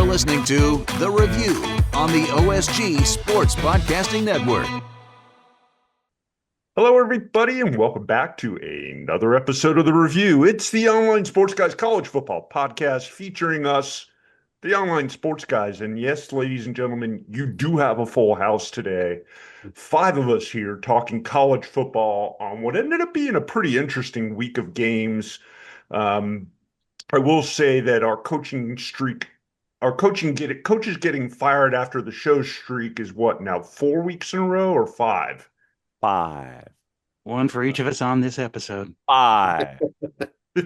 listening to The Review on the OSG Sports Podcasting Network. Hello, everybody, and welcome back to another episode of The Review. It's the Online Sports Guys College Football Podcast featuring us, the Online Sports Guys. And yes, ladies and gentlemen, you do have a full house today. 5 of us here talking college football on what ended up being a pretty interesting week of games. I will say that our coaches getting fired after the show streak is what now, 4 weeks in a row or 5? 5. One for each of us on this episode. 5. Do we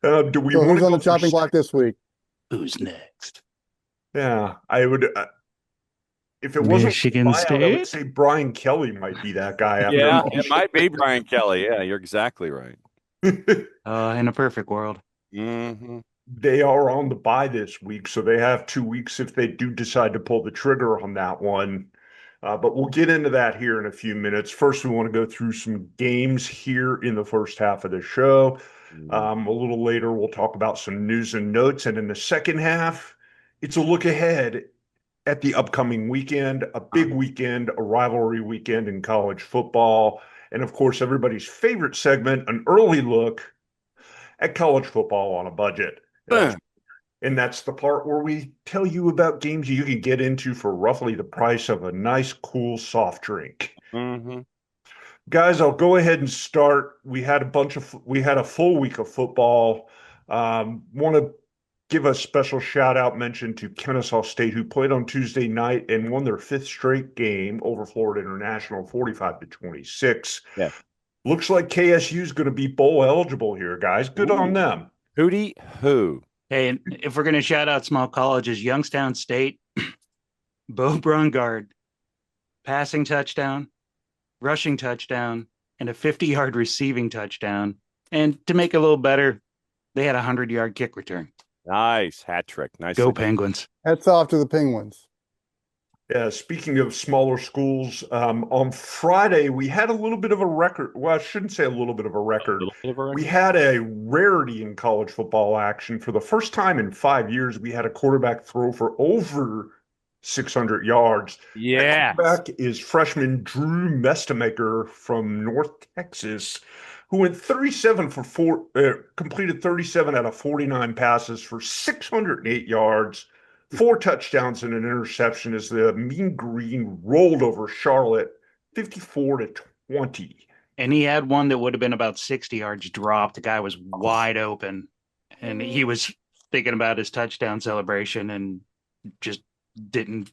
So want who's to on go the chopping block this week? Who's next? Yeah, I would. If it wasn't Michigan buyout, I would State? say Brian Kelly might be that guy. After Yeah, it might be Brian Kelly. Yeah, you're exactly right. In a perfect world. Mm-hmm. They are on the bye this week, so they have 2 weeks if they do decide to pull the trigger on that one. But we'll get into that here in a few minutes. First, we want to go through some games here in the first half of the show. A little later, we'll talk about some news and notes. And in the second half, it's a look ahead at the upcoming weekend, a big weekend, a rivalry weekend in college football. And of course, everybody's favorite segment, an early look at college football on a budget. And that's the part where we tell you about games you can get into for roughly the price of a nice, cool soft drink. Mm-hmm. Guys, I'll go ahead and start. We had a full week of football. Want to give a special shout out mention to Kennesaw State, who played on Tuesday night and won their 5th straight game over Florida International, 45-26. Yeah. Looks like KSU is going to be bowl eligible here, guys. Good on them. Hootie who? Hey, and if we're going to shout out small colleges, Youngstown State, Bo Brungard, passing touchdown, rushing touchdown, and a 50-yard receiving touchdown. And to make it a little better, they had a 100-yard kick return. Nice hat trick. Nice. Go Penguins. Hats off to the Penguins. Yeah, speaking of smaller schools, on Friday we had a little bit of a record. Well, I shouldn't say a little bit of a record. We had a rarity in college football action. For the first time in 5 years, we had a quarterback throw for over 600 yards. Yeah. That quarterback is freshman Drew Mestemaker from North Texas, who went 37 for 4, completed 37 out of 49 passes for 608 yards. 4 touchdowns and an interception as the Mean Green rolled over Charlotte 54-20. And he had one that would have been about 60 yards dropped. The guy was wide open, and he was thinking about his touchdown celebration and just didn't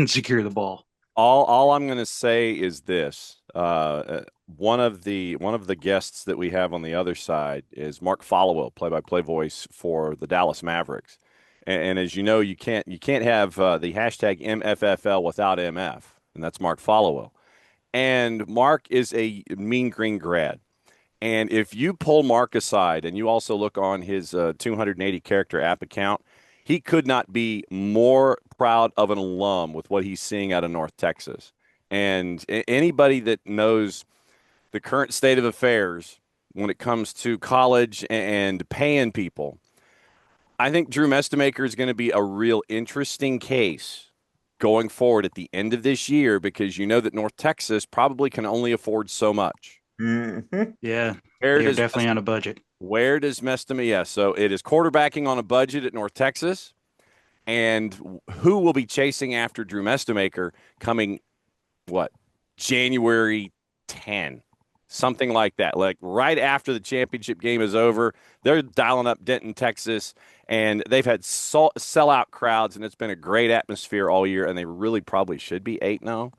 secure the ball. All I'm going to say is this: one of the guests that we have on the other side is Mark Followell, play-by-play voice for the Dallas Mavericks. And as you know, you can't have the hashtag MFFL without MF, and that's Mark Followell. And Mark is a Mean Green grad. And if you pull Mark aside and you also look on his 280 character app account, he could not be more proud of an alum with what he's seeing out of North Texas. And anybody that knows the current state of affairs when it comes to college and paying people, I think Drew Mestemaker is going to be a real interesting case going forward at the end of this year, because you know that North Texas probably can only afford so much. Mm-hmm. Yeah, they're definitely on a budget. Where does Mestemaker? Yeah, so it is quarterbacking on a budget at North Texas, and who will be chasing after Drew Mestemaker coming, January 10? Something like that. Like right after the championship game is over, they're dialing up Denton, Texas, and they've had sellout crowds, and it's been a great atmosphere all year, and they really probably should be 8-0.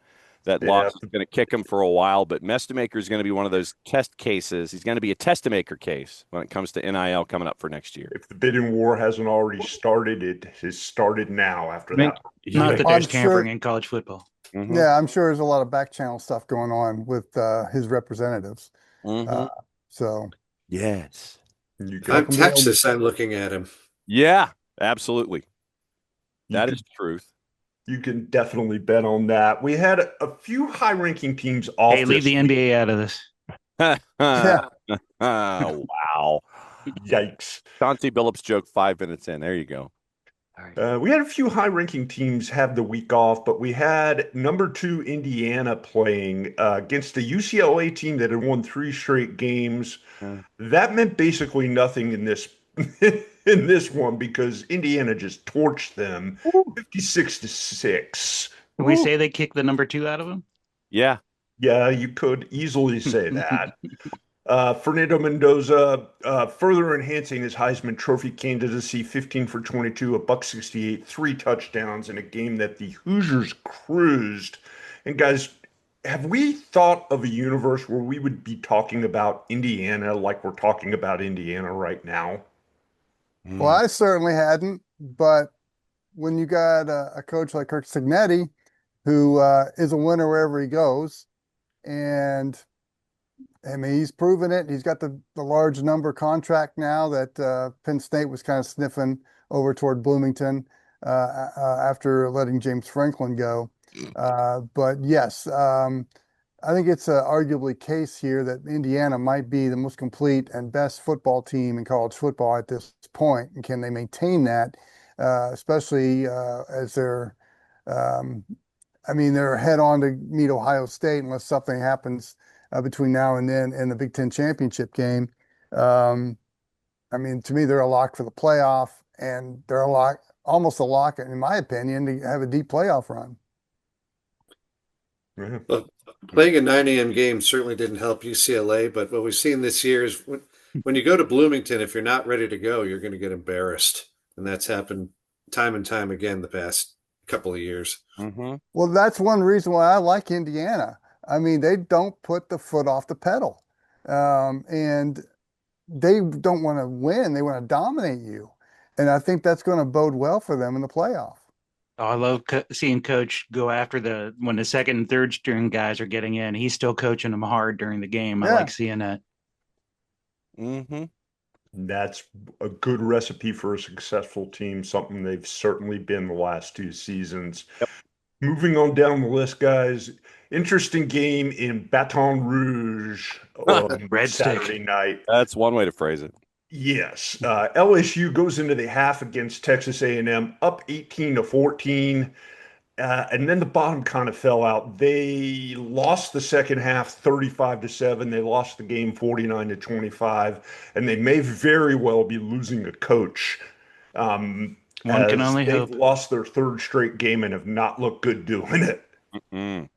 That loss is going to kick them for a while, but Mestemaker is going to be one of those test cases. He's going to be a testamaker case when it comes to NIL coming up for next year. If the bidding war hasn't already started, it has started now after that. Not that there's tampering in college football. Mm-hmm. Yeah, I'm sure there's a lot of back channel stuff going on with his representatives. Mm-hmm. Yes. I'm Texas. I'm looking at him. Yeah, absolutely. That is truth. You can definitely bet on that. We had a few high-ranking teams off. Hey, leave the NBA out of this. Wow. Yikes. Chauncey Billups joke 5 minutes in. There you go. All right. We had a few high-ranking teams have the week off, but we had number 2 Indiana playing against a UCLA team that had won 3 straight games. Yeah. That meant basically nothing in this in this one because Indiana just torched them 56-6. Can we say they kicked the number 2 out of him? Yeah. Yeah, you could easily say that. Fernando Mendoza further enhancing his Heisman Trophy candidacy, 15 for 22, $168, 3 touchdowns in a game that the Hoosiers cruised. And guys, have we thought of a universe where we would be talking about Indiana like we're talking about Indiana right now? Well, I certainly hadn't, but when you got a coach like Kirk Cignetti, who is a winner wherever he goes, and I mean, he's proven it. He's got the large number contract now that Penn State was kind of sniffing over toward Bloomington after letting James Franklin go. But yes, I think it's arguably case here that Indiana might be the most complete and best football team in college football at this point. And can they maintain that, especially as they're, I mean, they're head on to meet Ohio State unless something happens between now and then in the Big Ten championship game. I mean, to me, they're a lock for the playoff, and they're a lock, almost a lock, in my opinion, to have a deep playoff run. Well, playing a 9 a.m. game certainly didn't help UCLA, but what we've seen this year is when you go to Bloomington, if you're not ready to go, you're going to get embarrassed. And that's happened time and time again the past couple of years. Mm-hmm. Well, that's one reason why I like Indiana. I mean, they don't put the foot off the pedal, and they don't want to win. They want to dominate you. And I think that's going to bode well for them in the playoff. Oh, I love seeing Coach go after when the second and third string guys are getting in. He's still coaching them hard during the game. Yeah. I like seeing that. Mm-hmm. That's a good recipe for a successful team, something they've certainly been the last 2 seasons. Yep. Moving on down the list, guys. Interesting game in Baton Rouge on Red Saturday stick. night. That's one way to phrase it. Yes, LSU goes into the half against Texas A&M, up 18-14, and then the bottom kind of fell out. They lost the second half 35-7. They lost the game 49-25, and they may very well be losing a coach. One can only they've hope. lost their 3rd straight game and have not looked good doing it. Mm-mm.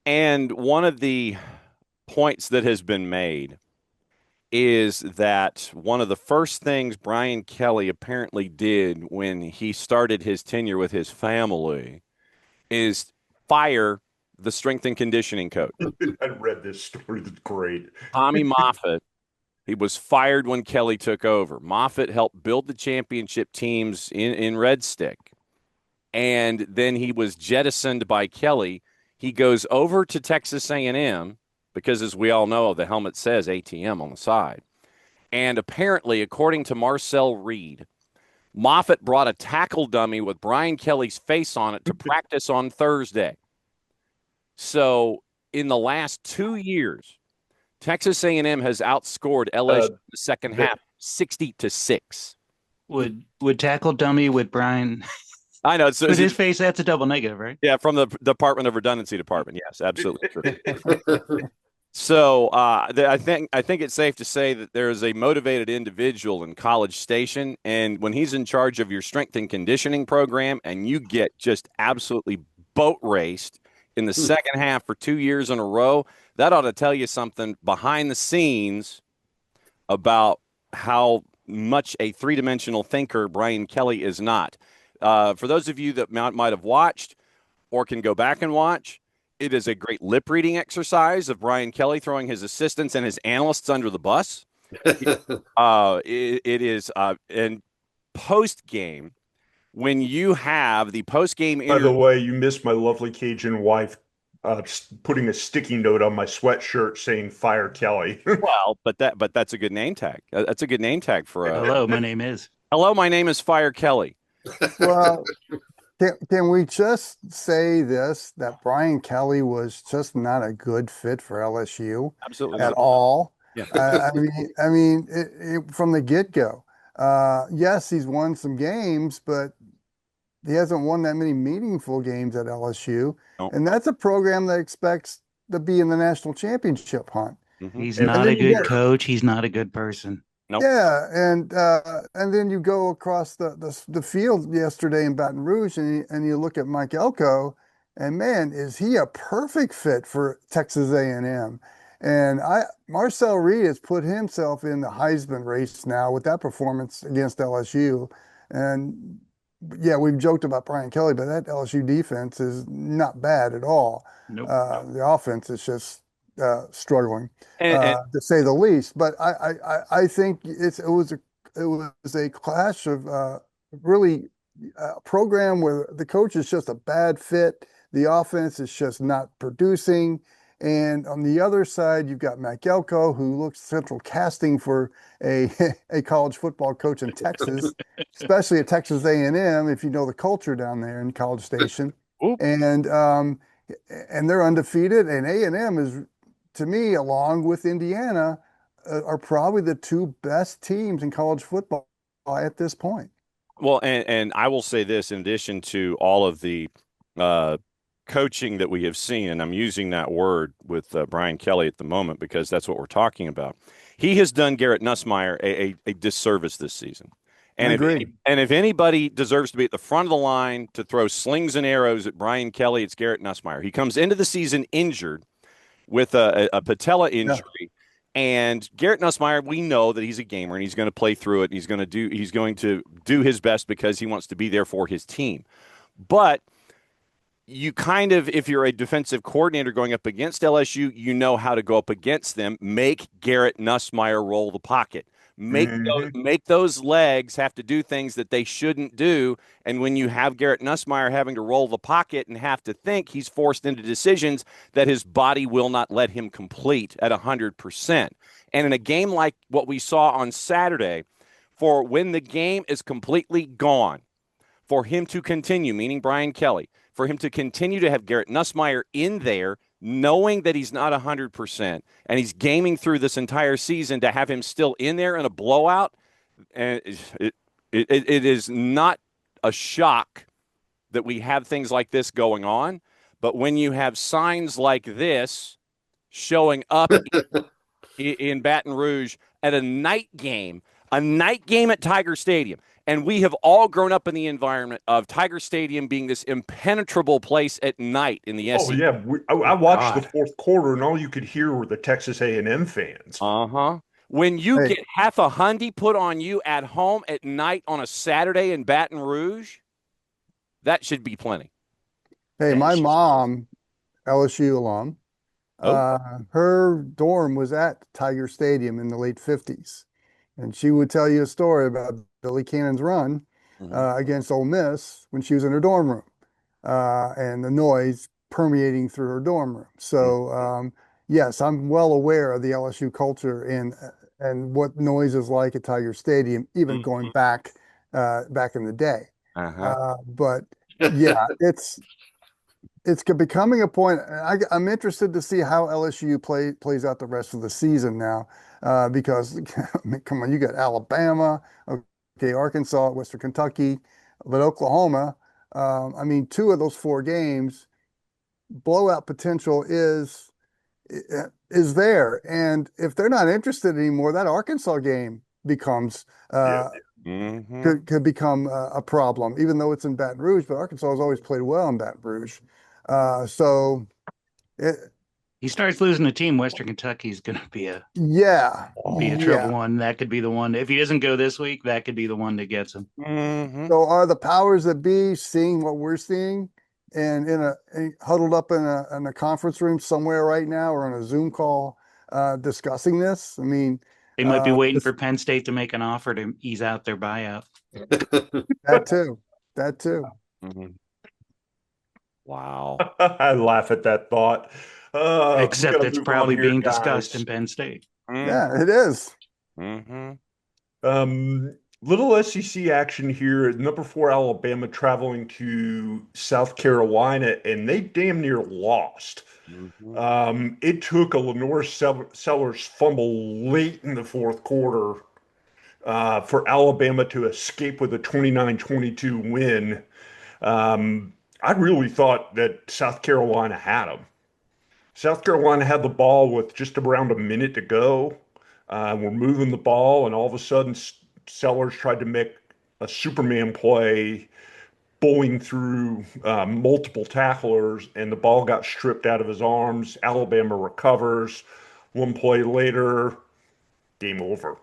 And one of the points that has been made is that one of the first things Brian Kelly apparently did when he started his tenure with his family is fire the strength and conditioning coach. I read this story. It's great. Tommy Moffitt. He was fired when Kelly took over. Moffitt helped build the championship teams in Red Stick. And then he was jettisoned by Kelly. He goes over to Texas A&M because, as we all know, the helmet says ATM on the side. And apparently, according to Marcel Reed, Moffitt brought a tackle dummy with Brian Kelly's face on it to practice on Thursday. So in the last 2 years, Texas A&M has outscored LSU in the second half 60-6. Would tackle dummy with Brian I know. with his face? That's a double negative, right? Yeah, from the Department of Redundancy Department. Yes, absolutely true. So I think it's safe to say that there is a motivated individual in College Station, and when he's in charge of your strength and conditioning program, and you get just absolutely boat raced in the second half for 2 years in a row, that ought to tell you something behind the scenes about how much a three-dimensional thinker Brian Kelly is not. For those of you that might have watched or can go back and watch, it is a great lip-reading exercise of Brian Kelly throwing his assistants and his analysts under the bus. It is in post-game, when you have the post-game By the way, you missed my lovely Cajun wife putting a sticky note on my sweatshirt saying "Fire Kelly." Well, but that's a good name tag. That's a good name tag for Hello, my name is. Hello, my name is Fire Kelly. Well, can we just say this, that Brian Kelly was just not a good fit for LSU Absolutely at all? Yeah. I mean, from the get-go. Yes, he's won some games, but he hasn't won that many meaningful games at LSU. No. And that's a program that expects to be in the national championship hunt. He's And not then a you good get- coach. He's not a good person. Nope. Yeah, and then you go across the field yesterday in Baton Rouge, and you look at Mike Elko, and man, is he a perfect fit for Texas A&M? And Marcel Reed has put himself in the Heisman race now with that performance against LSU. And yeah, we've joked about Brian Kelly, but that LSU defense is not bad at all. Nope. The offense is just struggling, And to say the least. But I think it was a clash of really a program where the coach is just a bad fit. The offense is just not producing. And on the other side, you've got Matt Elko, who looks central casting for a a college football coach in Texas, especially at Texas A&M, if you know the culture down there in College Station. Oop. And they're undefeated. And A&M is, to me, along with Indiana, are probably the two best teams in college football at this point. Well, and I will say this, in addition to all of the coaching that we have seen, and I'm using that word with Brian Kelly at the moment because that's what we're talking about. He has done Garrett Nussmeier a disservice this season. And if anybody deserves to be at the front of the line to throw slings and arrows at Brian Kelly, it's Garrett Nussmeier. He comes into the season injured with a patella injury. Yeah. And Garrett Nussmeier, we know that he's a gamer and he's going to play through it. He's going to do his best because he wants to be there for his team. But you kind of, if you're a defensive coordinator going up against LSU, you know how to go up against them. Make Garrett Nussmeier roll the pocket. Make those legs have to do things that they shouldn't do. And when you have Garrett Nussmeier having to roll the pocket and have to think, he's forced into decisions that his body will not let him complete at 100%. And in a game like what we saw on Saturday, for when the game is completely gone, for him to continue, meaning Brian Kelly, for him to continue to have Garrett Nussmeier in there, knowing that he's not 100%, and he's gaming through this entire season, to have him still in there in a blowout, and it is not a shock that we have things like this going on. But when you have signs like this showing up in Baton Rouge at a night game at Tiger Stadium, and we have all grown up in the environment of Tiger Stadium being this impenetrable place at night in the SEC. Oh, yeah. I watched the fourth quarter, and all you could hear were the Texas A&M fans. Uh-huh. When you get half a hundy put on you at home at night on a Saturday in Baton Rouge, that should be plenty. Hey, my mom, LSU alum, her dorm was at Tiger Stadium in the late 50s. And she would tell you a story about Billy Cannon's run against Ole Miss when she was in her dorm room, and the noise permeating through her dorm room. So, yes, I'm well aware of the LSU culture and what noise is like at Tiger Stadium, even going back in the day. But yeah, it's becoming a point. I'm interested to see how LSU plays out the rest of the season now. Because I mean, come on, you got Alabama, okay, Arkansas, Western Kentucky, but Oklahoma. I mean, 2 of those 4 games, blowout potential is there, and if they're not interested anymore, that Arkansas game becomes could become a problem, even though it's in Baton Rouge. But Arkansas has always played well in Baton Rouge, so he starts losing a team, Western Kentucky is going to be a trouble one. That could be the one. If he doesn't go this week, that could be the one that gets him. So are the powers that be seeing what we're seeing and huddled up in a conference room somewhere right now, or on a Zoom call discussing this? I mean, they might be waiting for Penn State to make an offer to ease out their buyout. That too. Wow. I laugh at that thought. Except it's probably being discussed in Penn State. Yeah, it is. Little SEC action here. Number 4 Alabama traveling to South Carolina, and they damn near lost. It took a Lenore Sellers fumble late in the fourth quarter for Alabama to escape with a 29-22 win. I really thought that South Carolina had them. South Carolina had the ball with just around a minute to go. We're moving the ball, and all of a sudden, Sellers tried to make a Superman play, bowling through multiple tacklers, and the ball got stripped out of his arms. Alabama recovers. One play later, game over.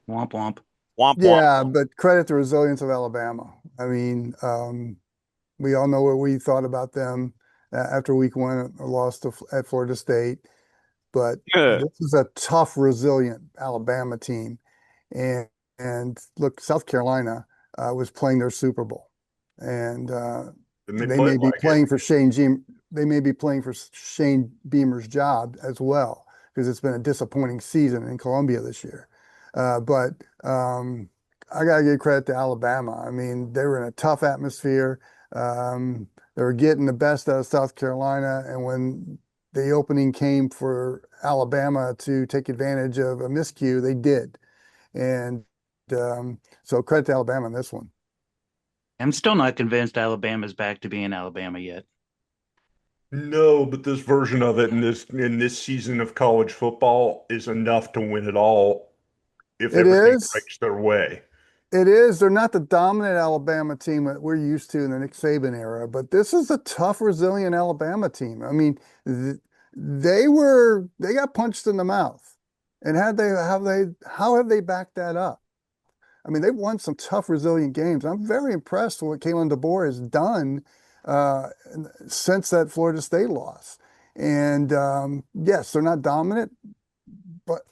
Womp womp. Womp womp. Yeah, but credit the resilience of Alabama. I mean, we all know what we thought about them after week one, a loss at Florida State. But this is a tough, resilient Alabama team. And look, South Carolina was playing their Super Bowl. And they may be playing for they may be playing for Shane Beamer's job as well, because it's been a disappointing season in Columbia this year. But I got to give credit to Alabama. I mean, they were in a tough atmosphere. They were getting the best out of South Carolina. And when the opening came for Alabama to take advantage of a miscue, they did. And so credit to Alabama on this one. I'm still not convinced Alabama's back to being Alabama yet. No, but this version of it in this season of college football is enough to win it all if everything breaks their way. It is. They're not the dominant Alabama team that we're used to in the Nick Saban era, but this is a tough, resilient Alabama team. I mean, they got punched in the mouth, and how have they backed that up? I mean, they've won some tough, resilient games. I'm very impressed with what Kalen DeBoer has done since that Florida State loss. And yes, they're not dominant,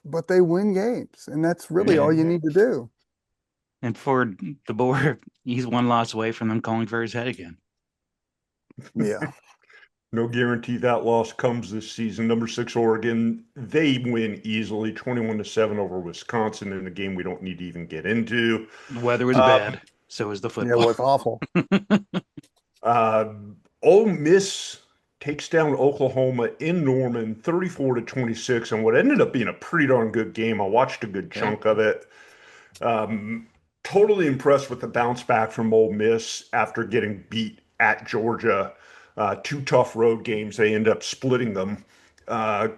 but they win games, and that's really all you need to do. And for DeBoer, he's one loss away from them calling for his head again. Yeah. No guarantee that loss comes this season. Number 6 Oregon, they win easily, 21-7 over Wisconsin in a game we don't need to even get into. The weather was bad, so was the football. Yeah, it was awful. Ole Miss takes down Oklahoma in Norman, 34-26, and what ended up being a pretty darn good game. I watched a good chunk of it. Totally impressed with the bounce back from Ole Miss after getting beat at Georgia. 2 tough road games. They end up splitting them.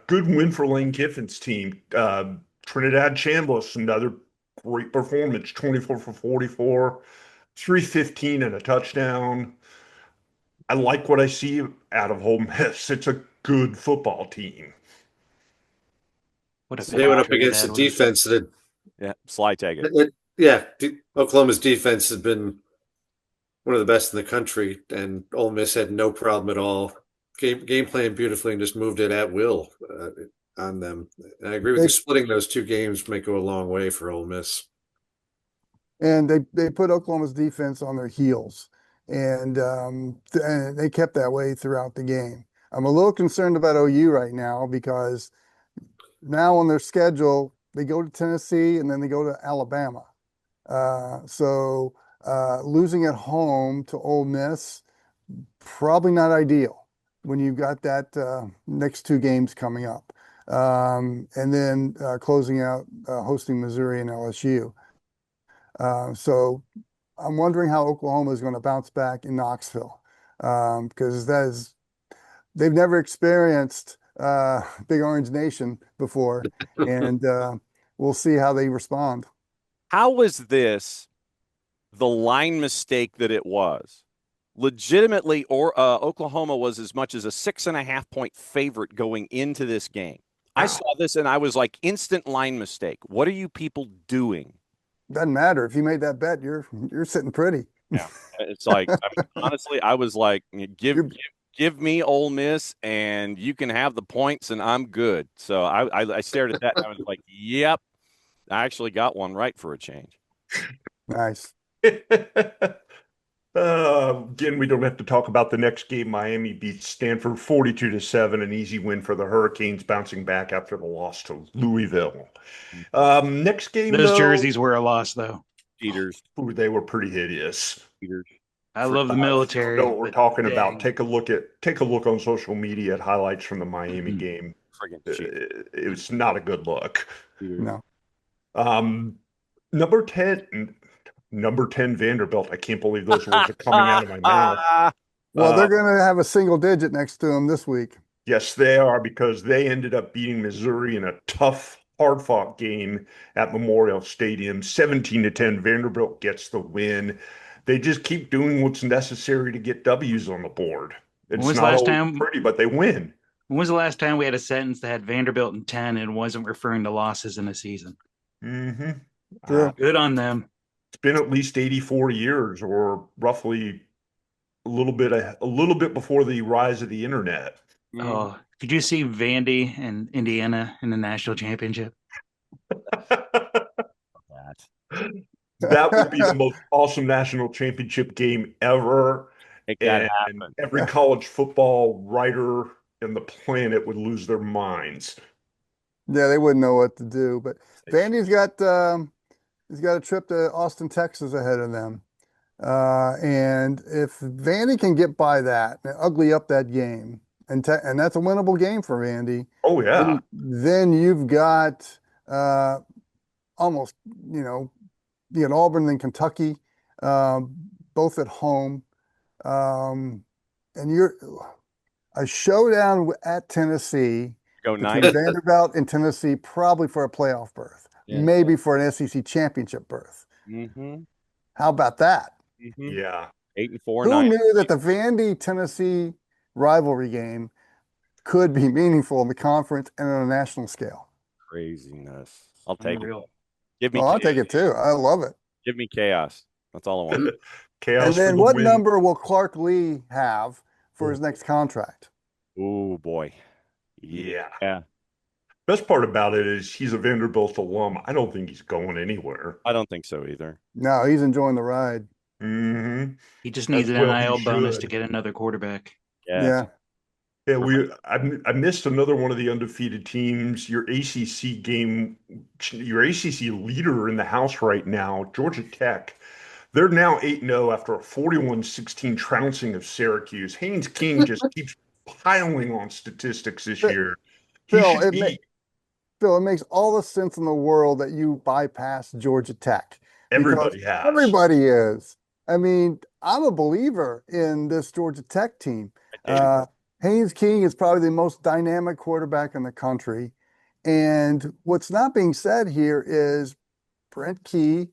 Good win for Lane Kiffin's team. Trinidad Chambliss, another great performance, 24 for 44, 315 and a touchdown. I like what I see out of Ole Miss. It's a good football team. They went up against a defense that slide tag it. Oklahoma's defense has been one of the best in the country, and Ole Miss had no problem at all. Game plan beautifully and just moved it at will on them. And I agree with you. Splitting those 2 games might go a long way for Ole Miss. And they put Oklahoma's defense on their heels, and they kept that way throughout the game. I'm a little concerned about OU right now, because now on their schedule, they go to Tennessee and then they go to Alabama. So losing at home to Ole Miss, probably not ideal when you've got that next 2 games coming up. And then closing out hosting Missouri and LSU. So I'm wondering how Oklahoma is going to bounce back in Knoxville, because they've never experienced Big Orange Nation before, and we'll see how they respond. How was this the line mistake that it was? Legitimately, Oklahoma was as much as a 6.5 point favorite going into this game. Wow. I saw this and I was like, instant line mistake. What are you people doing? Doesn't matter. If you made that bet, you're sitting pretty. Yeah, it's like, honestly, I was like, give me Ole Miss and you can have the points and I'm good. So I stared at that and I was like, yep, I actually got one right for a change. Nice. Again, we don't have to talk about the next game. Miami beats Stanford 42-7, an easy win for the Hurricanes, bouncing back after the loss to Louisville. Next game, those jerseys were a loss, though. Cheaters. Ooh, they were pretty hideous. Cheaters. I love the military. Know what we're talking about. Take a look on social media at highlights from the Miami game. Friggin' cheaters. It was not a good look. No. Number 10, number 10 Vanderbilt. I can't believe those words are coming out of my mouth. Well, they're Uh, going to have a single digit next to them this week. Yes, they are, because they ended up beating Missouri in a tough, hard-fought game at Memorial Stadium. 17-10, Vanderbilt gets the win. They just keep doing what's necessary to get W's on the board. When It's was the not last always time? pretty, but they win. When was the last time we had a sentence that had Vanderbilt in 10 and wasn't referring to losses in a season? Mm-hmm. True. Good on them. It's been at least 84 years, or roughly a little bit before the rise of the internet. Oh, could you see Vandy and Indiana in the national championship? That would be the most awesome national championship game ever. Make that And happen. every college football writer in the planet would lose their minds. Yeah, they wouldn't know what to do. But Vandy's got he's got a trip to Austin, Texas ahead of them. And if Vandy can get by that and ugly up that game, and that's a winnable game for Vandy, Oh yeah. then you've got almost, you got Auburn and Kentucky, both at home. And you're a showdown at Tennessee Go between nice. Vanderbilt and Tennessee, probably for a playoff berth, Yeah. maybe for an SEC championship berth. Mm-hmm. How about that? Mm-hmm. Yeah. 8-4, Who 9. knew that the Vandy-Tennessee rivalry game could be meaningful in the conference and on a national scale? Craziness. I'll take it. Unreal. Give me Well, I'll chaos. take it too. I love it. Give me chaos. That's all I want. Chaos And for then the what win. number will Clark Lee have for his next contract? Oh boy. Yeah. Yeah. Best part about it is he's a Vanderbilt alum. I don't think he's going anywhere. I don't think so either. No, he's enjoying the ride. Mm-hmm. He just needs As an well he NIL bonus should. to get another quarterback. Yeah. Yeah. Yeah, I missed another one of the undefeated teams. Your ACC game, your ACC leader in the house right now, Georgia Tech. They're now 8-0 after a 41-16 trouncing of Syracuse. Haynes King just keeps piling on statistics this year. He Phil, should it makes all the sense in the world that you bypass Georgia Tech. everybody has. Everybody is. I mean, I'm a believer in this Georgia Tech team. Haynes King is probably the most dynamic quarterback in the country. And what's not being said here is Brent Key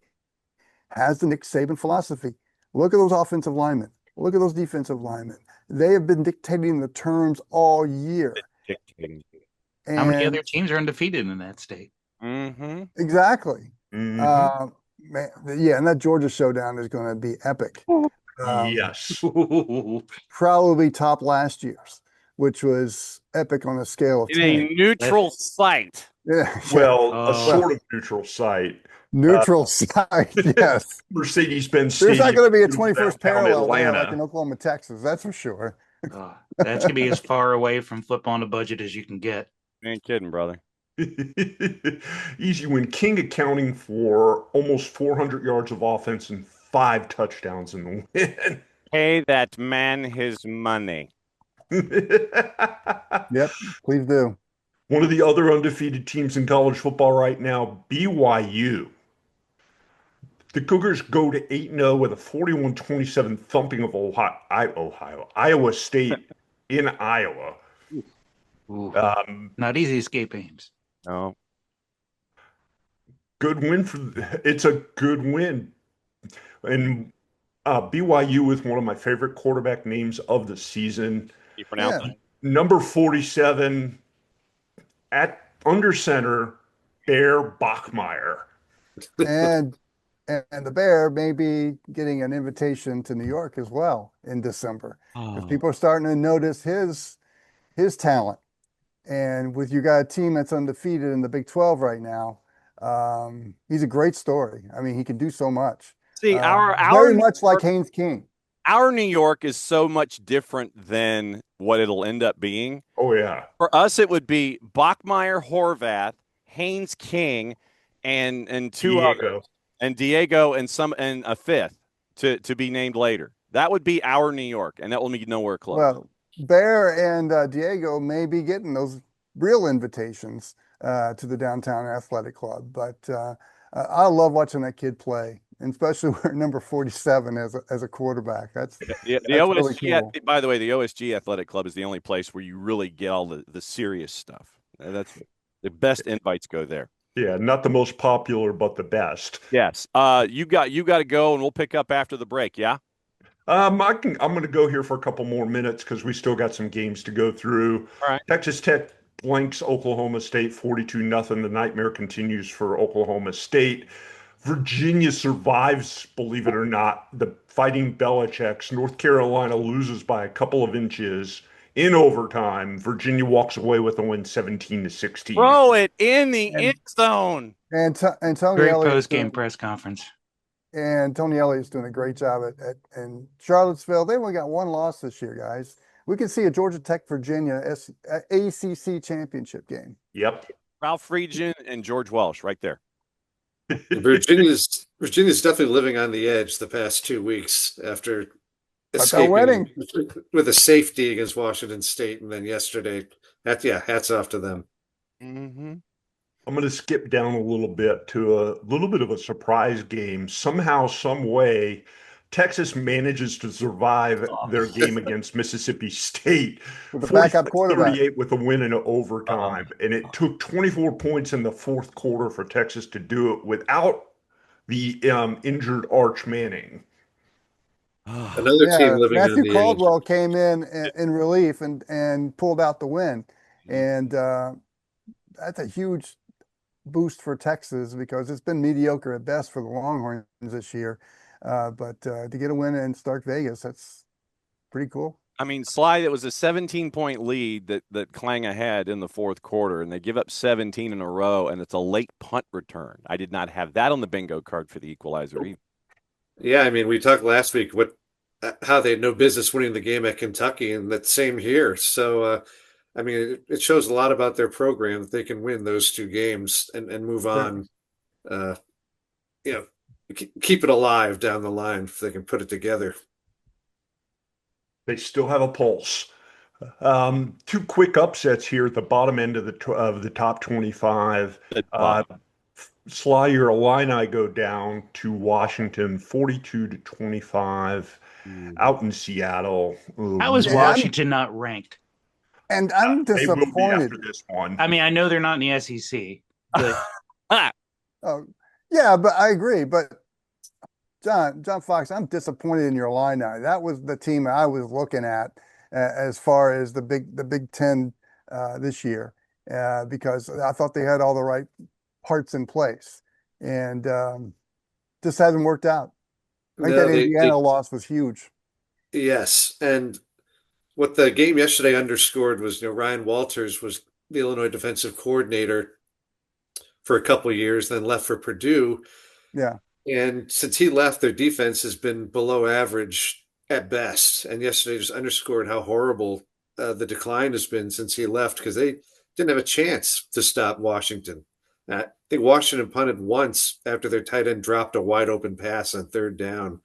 has the Nick Saban philosophy. Look at those offensive linemen. Look at those defensive linemen. They have been dictating the terms all year. How many And other teams are undefeated in that state? Mm-hmm. exactly. Mhm. Man, yeah, and that Georgia showdown is going to be epic. Yes. Probably top last year's, which was epic on a scale of In a 10. neutral site. Yeah, Well, Oh. a sort of neutral site. neutral site. Yes, Mercedes-Benz there's not Stadium, going to be a beautiful 21st downtown parallel there Atlanta. like in Oklahoma, Texas. That's for sure. Oh, that's gonna be as far away from football on a budget as you can get. Ain't kidding, brother. Easy win. King accounting for almost 400 yards of offense and 5 touchdowns in the win. Pay that man his money. Yep, please do. One of the other undefeated teams in college football right now, BYU. The Cougars go to 8-0 with a 41-27 thumping of Iowa State in Iowa. Ooh, Not not easy escape games. No. Good win it's a good win. And BYU with one of my favorite quarterback names of the season. You pronounce Yeah. it. Number 47 at under center, Bear Bachmeier. And the Bear may be getting an invitation to New York as well in December, because people are starting to notice his talent. And with you got a team that's undefeated in the Big 12 right now, he's a great story. I mean, he can do so much. See, our Very New much like York- Haynes King. our New York is so much different than what it'll end up being. Oh, yeah. For us, it would be Bachmeier, Horvath, Haynes King, and two others, Diego. and Diego, and a fifth to be named later. That would be our New York, and that will be nowhere close. Well, Bear and Diego may be getting those real invitations to the Downtown Athletic Club, but I love watching that kid play, and especially we're number 47 as a quarterback. That's The really OSG, cool. by the way, the OSG Athletic Club is the only place where you really get all the serious stuff. That's the best invites go there. Yeah, not the most popular, but the best. Yes. You got to go, and we'll pick up after the break. Yeah. I'm going to go here for a couple more minutes because we still got some games to go through. All right. Texas Tech blanks Oklahoma State 42-0. The nightmare continues for Oklahoma State. Virginia survives, believe it or not, the Fighting Belichick's. North Carolina loses by a couple of inches in overtime. Virginia walks away with a win 17-16. Throw it in the And- end zone. And Tony Great Elliott's post game doing, press conference. and Tony Elliott's doing a great job at in Charlottesville. They only got one loss this year, guys. We can see a Georgia Tech Virginia ACC championship game. Yep. Ralph Friedgen and George Welsh right there. Virginia's definitely living on the edge the past 2 weeks after But they're winning. with a safety against Washington State, and then yesterday, hats off to them. Mm-hmm. I'm going to skip down a little bit to a little bit of a surprise game. Somehow, some way, Texas manages to survive their game against Mississippi State. With a backup quarterback. 38 with a win in overtime. And it took 24 points in the fourth quarter for Texas to do it without the injured Arch Manning. Another team living on Matthew the Caldwell came in relief and pulled out the win. And that's a huge boost for Texas because it's been mediocre at best for the Longhorns this year. But to get a win in Stark Vegas, that's pretty cool. I mean, Sly, it was a 17-point lead that Klanga had in the fourth quarter, and they give up 17 in a row, and it's a late punt return. I did not have that on the bingo card for the equalizer either. Yeah, I mean, we talked last week how they had no business winning the game at Kentucky, and that same here. So, I mean, it shows a lot about their program that they can win those two games and move on. Keep it alive down the line if they can put it together. They still have a pulse. Two quick upsets here at the bottom end of the top 25. Sly, your Illini go down to Washington 42-25 out in Seattle. How is Washington not ranked? And I'm They will be disappointed. after this one. I mean, I know they're not in the SEC, but Oh, yeah, but I agree. But John Fox, I'm disappointed in your Illini. That was the team I was looking at as far as the Big Ten this year because I thought they had all the right parts in place, and just hasn't worked out. I think that Indiana loss was huge. Yes, and what the game yesterday underscored was, Ryan Walters was the Illinois defensive coordinator for a couple of years, then left for Purdue. Yeah. And since he left, their defense has been below average at best. And yesterday just underscored how horrible the decline has been since he left because they didn't have a chance to stop Washington. I think Washington punted once after their tight end dropped a wide open pass on third down.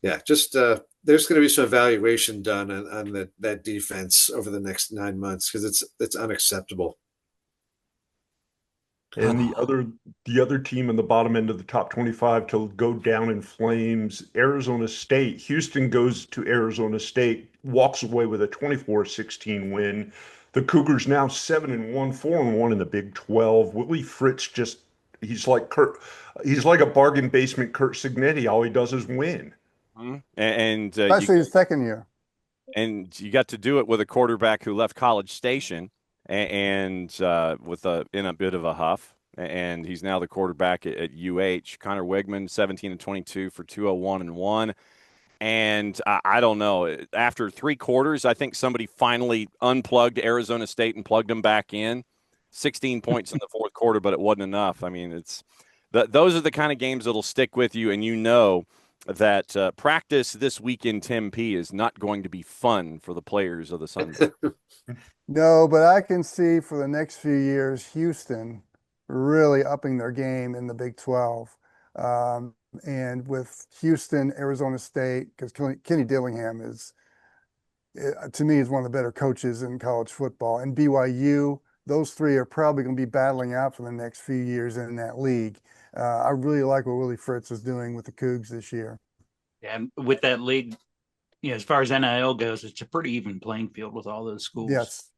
Yeah, just there's going to be some evaluation done on that defense over the next 9 months because it's unacceptable. And the other team in the bottom end of the top 25 to go down in flames, Arizona State. Houston goes to Arizona State, walks away with a 24-16 win. The Cougars now 7-1, 4-1 in the Big 12. Willie Fritz he's like a bargain basement Kurt Signetti. All he does is win. And Especially his second year. And you got to do it with a quarterback who left College Station and in a bit of a huff. And he's now the quarterback at UH. Connor Wegman, 17-22 for 201-1. And I don't know. After 3 quarters, I think somebody finally unplugged Arizona State and plugged them back in. 16 points in the fourth quarter, but it wasn't enough. I mean, those are the kind of games that'll stick with you, and that practice this week in Tempe is not going to be fun for the players of the Sun Belt. No, but I can see for the next few years, Houston really upping their game in the Big 12. And with Houston, Arizona State, because Kenny Dillingham to me, is one of the better coaches in college football, and BYU, those three are probably going to be battling out for the next few years in that league. I really like what Willie Fritz is doing with the Cougs this year. And with that league, as far as NIL goes, it's a pretty even playing field with all those schools. Yes.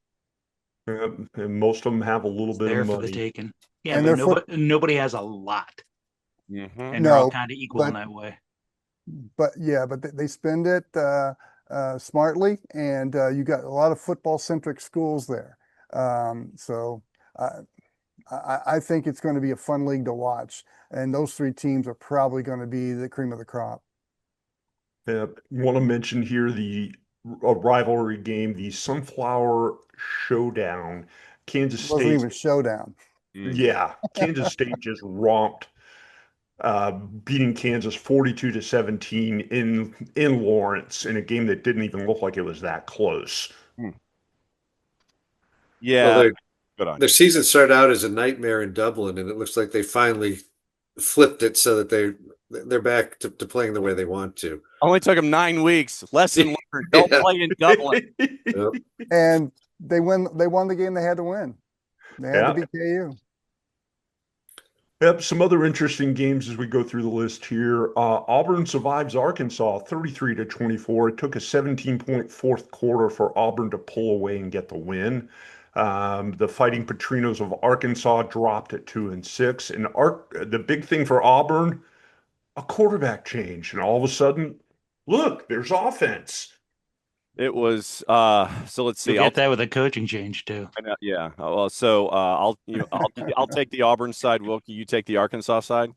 And most of them have a little It's bit there of for the money. taking. Yeah, And but nobody has a lot. Mm-hmm. And they're all No, kind of equal in but- that way. But they spend it smartly, and you got a lot of football-centric schools there. So I think it's going to be a fun league to watch, and those three teams are probably going to be the cream of the crop. Want to mention here a rivalry game, the Sunflower Showdown. Kansas It wasn't State, even showdown. yeah, Kansas State just romped, beating Kansas 42-17 in Lawrence in a game that didn't even look like it was that close. Yeah, Well, good on their you. season started out as a nightmare in Dublin, and it looks like they finally flipped it so that they're back to playing the way they want to. Only took them 9 weeks. Lesson learned. Don't Yeah. play in Dublin. Yep. And they won the game they had to win. They had Yeah. to beat KU. Yep, some other interesting games as we go through the list here. Auburn survives Arkansas 33-24. It took a 17-point fourth quarter for Auburn to pull away and get the win. The Fighting Petrinos of Arkansas dropped at 2-6. And the big thing for Auburn, a quarterback change. And all of a sudden, look, there's offense. It was so let's see. You get that with a coaching change too. Yeah. Well, so I'll take the Auburn side. Wilkie, you take the Arkansas side.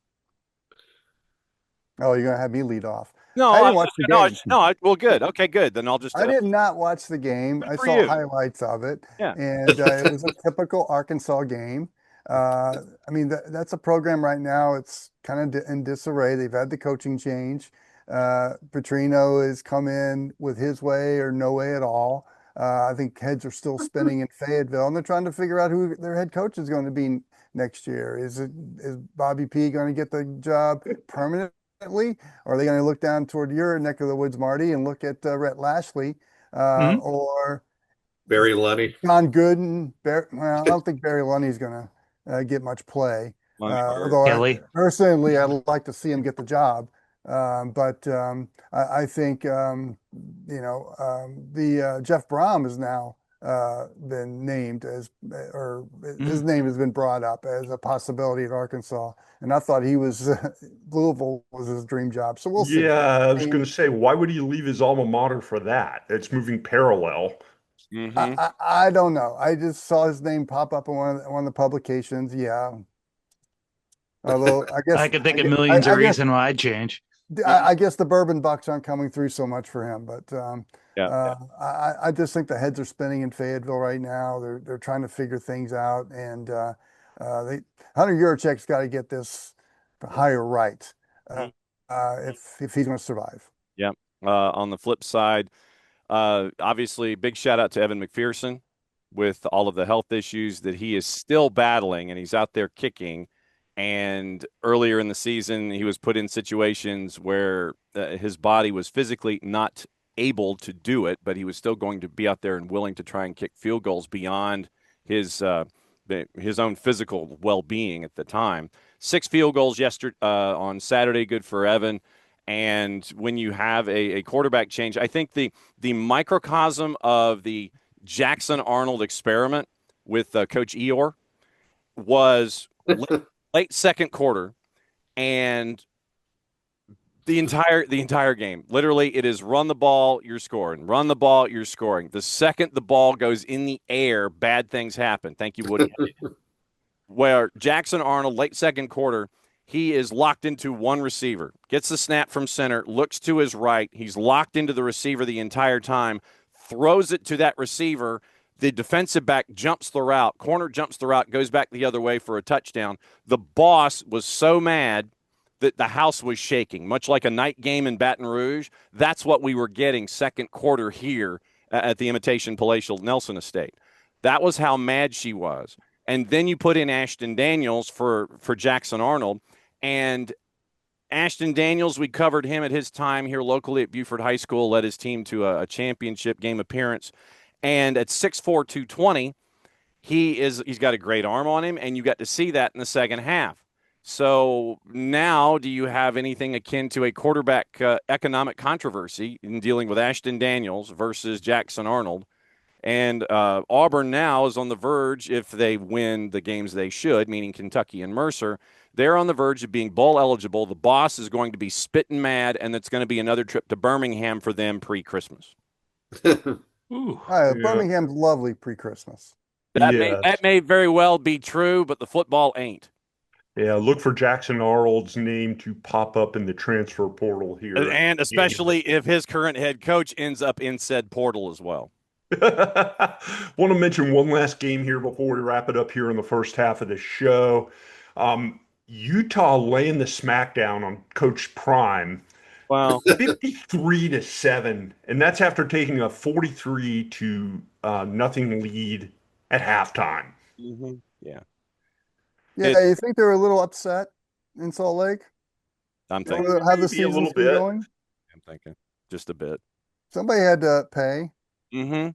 Oh, you're going to have me lead off. No, I didn't watch the game. Well, good. Okay, good. Then I'll just. I did not watch the game. I for saw you. highlights of it, Yeah. and it was a typical Arkansas game. I mean, that's a program right now. It's kind of in disarray. They've had the coaching change. Petrino has come in with his way or no way at all. I think heads are still spinning in Fayetteville, and they're trying to figure out who their head coach is going to be next year. Is Bobby P going to get the job permanently, or are they going to look down toward your neck of the woods, Marty, and look at Rhett Lashley or Barry Lunny. John Gooden? Well, I don't think Barry Lunny's going to get much play. Although Kelly. Personally, I'd like to see him get the job. But I think the Jeff Brom has now been named as, or his name has been brought up as a possibility at Arkansas. And I thought he was Louisville was his dream job. So we'll see. Yeah, I was going to say, why would he leave his alma mater for that? It's moving parallel. Mm-hmm. I don't know. I just saw his name pop up in one of the publications. Yeah. Although I guess I could think of millions of reasons why I'd change. I guess the bourbon bucks aren't coming through so much for him, but I just think the heads are spinning in Fayetteville right now. They're trying to figure things out, and Hunter Yurachek's got to get this hire right if he's going to survive. Yeah. On the flip side, obviously, big shout out to Evan McPherson with all of the health issues that he is still battling, and he's out there kicking. And earlier in the season, he was put in situations where his body was physically not able to do it, but he was still going to be out there and willing to try and kick field goals beyond his own physical well-being at the time. 6 field goals on Saturday, good for Evan. And when you have a quarterback change, I think the microcosm of the Jackson Arnold experiment with Coach Eeyore was late second quarter, and the entire game, literally, it is run the ball, you're scoring, run the ball, you're scoring. The second the ball goes in the air, bad things happen. Thank you, Woody. Where Jackson Arnold, late second quarter, he is locked into one receiver, gets the snap from center, looks to his right, he's locked into the receiver the entire time, throws it to that receiver. The defensive back jumps the route, corner jumps the route, goes back the other way for a touchdown. The boss was so mad that the house was shaking, much like a night game in Baton Rouge. That's what we were getting second quarter here at the Imitation Palatial Nelson Estate. That was how mad she was. And then you put in Ashton Daniels for Jackson Arnold. And Ashton Daniels, we covered him at his time here locally at Buford High School, led his team to a championship game appearance. And at 6'4", 220, he's got a great arm on him, and you got to see that in the second half. So now, do you have anything akin to a quarterback economic controversy in dealing with Ashton Daniels versus Jackson Arnold? And Auburn now is on the verge, if they win the games they should, meaning Kentucky and Mercer, they're on the verge of being bowl eligible. The boss is going to be spitting mad, and it's going to be another trip to Birmingham for them pre-Christmas. Ooh. Birmingham's lovely pre-Christmas. That Yes. may very well be true, but the football ain't. Yeah, look for Jackson Arnold's name to pop up in the transfer portal here. And especially if his current head coach ends up in said portal as well. Want to mention one last game here before we wrap it up here in the first half of the show. Utah laying the smackdown on Coach Prime. Wow. 53-7, and that's after taking a 43 to nothing lead at halftime. Mm-hmm. Yeah. Yeah, you think they're a little upset in Salt Lake? I'm You know, thinking. how the Maybe a season's little been bit. going? I'm thinking just a bit. Somebody had to pay. Mm-hmm.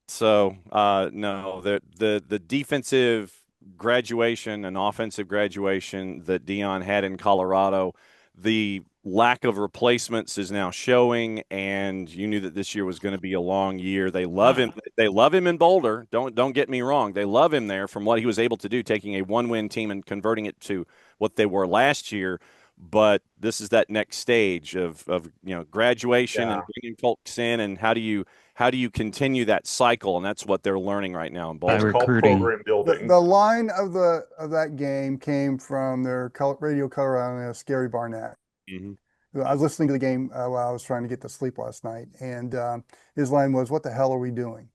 So, no, the defensive graduation and offensive graduation that Dion had in Colorado, the lack of replacements is now showing, and you knew that this year was going to be a long year. They love him. They love him in Boulder. Don't get me wrong. They love him there from what he was able to do, taking a one-win team and converting it to what they were last year. But this is that next stage of graduation and bringing folks in, and how do you continue that cycle? And that's what they're learning right now in Boulder. By It's called recruiting. program building. The line of that game came from their radio color analyst, Gary Barnett. Mm-hmm. I was listening to the game while I was trying to get to sleep last night, and his line was, "What the hell are we doing?"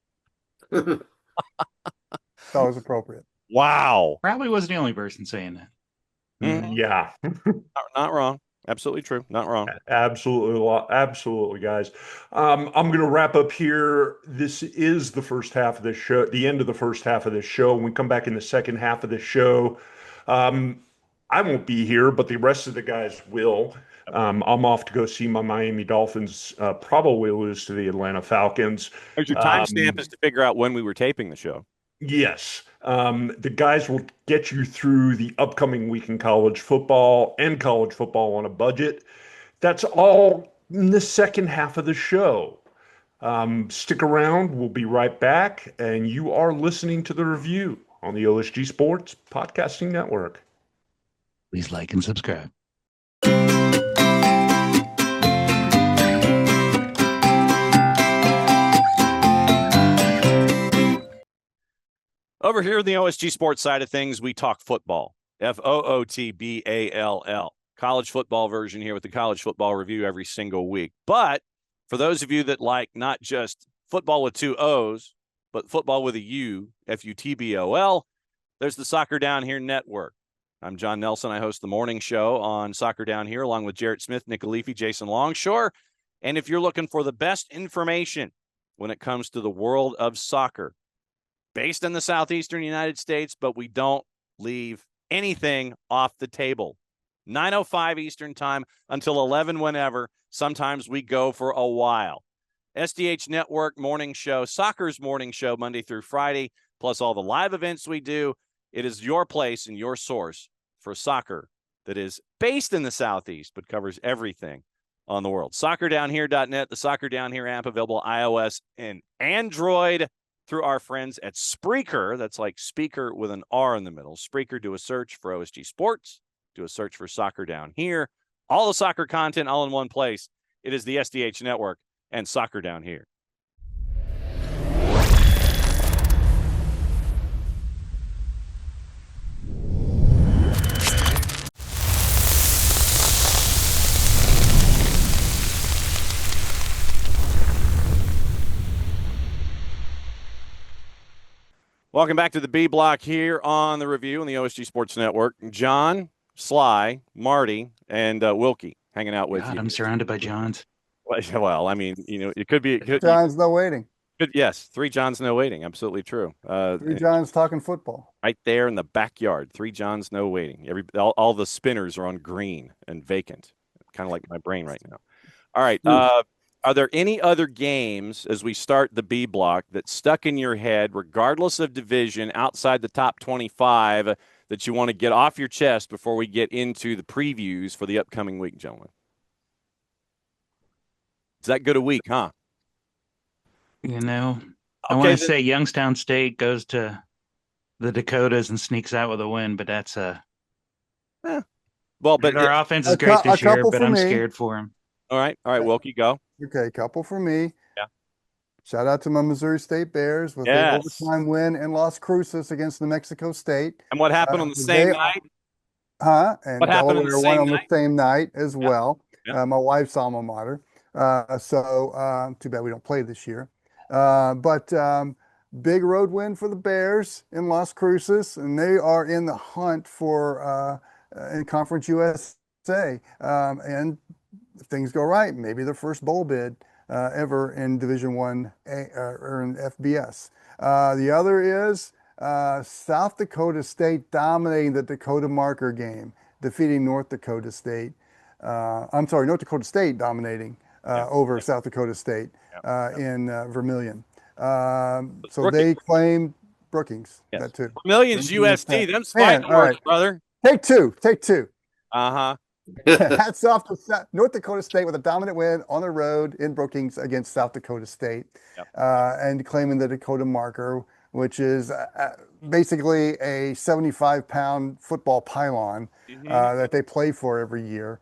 That was appropriate. Wow. Probably wasn't the only person saying that. Mhm. Yeah, Not wrong. Absolutely true. Not wrong. absolutely, guys. I'm going to wrap up here. This is the first half of the show, the end of the first half of the show. When we come back in the second half of the show, I won't be here, but the rest of the guys will. I'm off to go see my Miami Dolphins probably lose to the Atlanta Falcons. Your timestamp is to figure out when we were taping the show. Yes. The guys will get you through the upcoming week in college football and college football on a budget. That's all in the second half of the show. Stick around. We'll be right back. And you are listening to The Review on the OSG Sports Podcasting Network. Please like and subscribe. Over here in the OSG Sports side of things, we talk football. FOOTBALL. College football version here with the College Football Review every single week. But for those of you that like not just football with two O's, but football with a U, FUTBOL, there's the Soccer Down Here Network. I'm John Nelson. I host the morning show on Soccer Down Here along with Jarrett Smith, Nick Alifi, Jason Longshore. And if you're looking for the best information when it comes to the world of soccer, based in the southeastern United States, but we don't leave anything off the table. 9:05 Eastern time until 11 whenever. Sometimes we go for a while. SDH Network morning show, soccer's morning show, Monday through Friday, plus all the live events we do. It is your place and your source for soccer that is based in the Southeast, but covers everything on the world. SoccerDownHere.net, the Soccer Down Here app, available iOS and Android through our friends at Spreaker. That's like speaker with an R in the middle. Spreaker, do a search for OSG Sports, do a search for Soccer Down Here. All the soccer content all in one place. It is the SDH Network and Soccer Down Here. Welcome back to the B Block here on the Review on the OSG Sports Network. John, Sly, Marty, and Wilkie hanging out with God, you. I'm surrounded by Johns. Well, I mean, it could be. John's no waiting. Yes, 3 Johns, no waiting. Absolutely true. 3 Johns talking football. Right there in the backyard. 3 Johns, no waiting. All the spinners are on green and vacant. Kind of like my brain right now. All right. Are there any other games as we start the B block that stuck in your head, regardless of division, outside the top 25, that you want to get off your chest before we get into the previews for the upcoming week, gentlemen? Is that good a week, huh? You know, I Okay, want to say Youngstown State goes to the Dakotas and sneaks out with a win, but that's well, but our offense is A great this year, couple but for I'm me. scared for him. all right, Wilkie, go. Okay, couple for me. Yeah. Shout out to my Missouri State Bears with their Yes. overtime win in Las Cruces against New Mexico State. And what happened on the same night? And What happened on the Delaware won same on the night? same night as well. Yeah. My wife's alma mater. So too bad we don't play this year. But big road win for the Bears in Las Cruces, and they are in the hunt for in Conference USA. And if things go right, maybe their first bowl bid ever in Division One or in FBS. The other is South Dakota State dominating the Dakota Marker game, defeating North Dakota State. North Dakota State dominating over South Dakota State in Vermillion. So Brookings. they claim Brookings. Yes. That too. Millions USD. Them spike all right. brother. Take two. Uh-huh. Hats off to North Dakota State with a dominant win on the road in Brookings against South Dakota State, and claiming the Dakota Marker, which is basically a 75-pound football pylon that they play for every year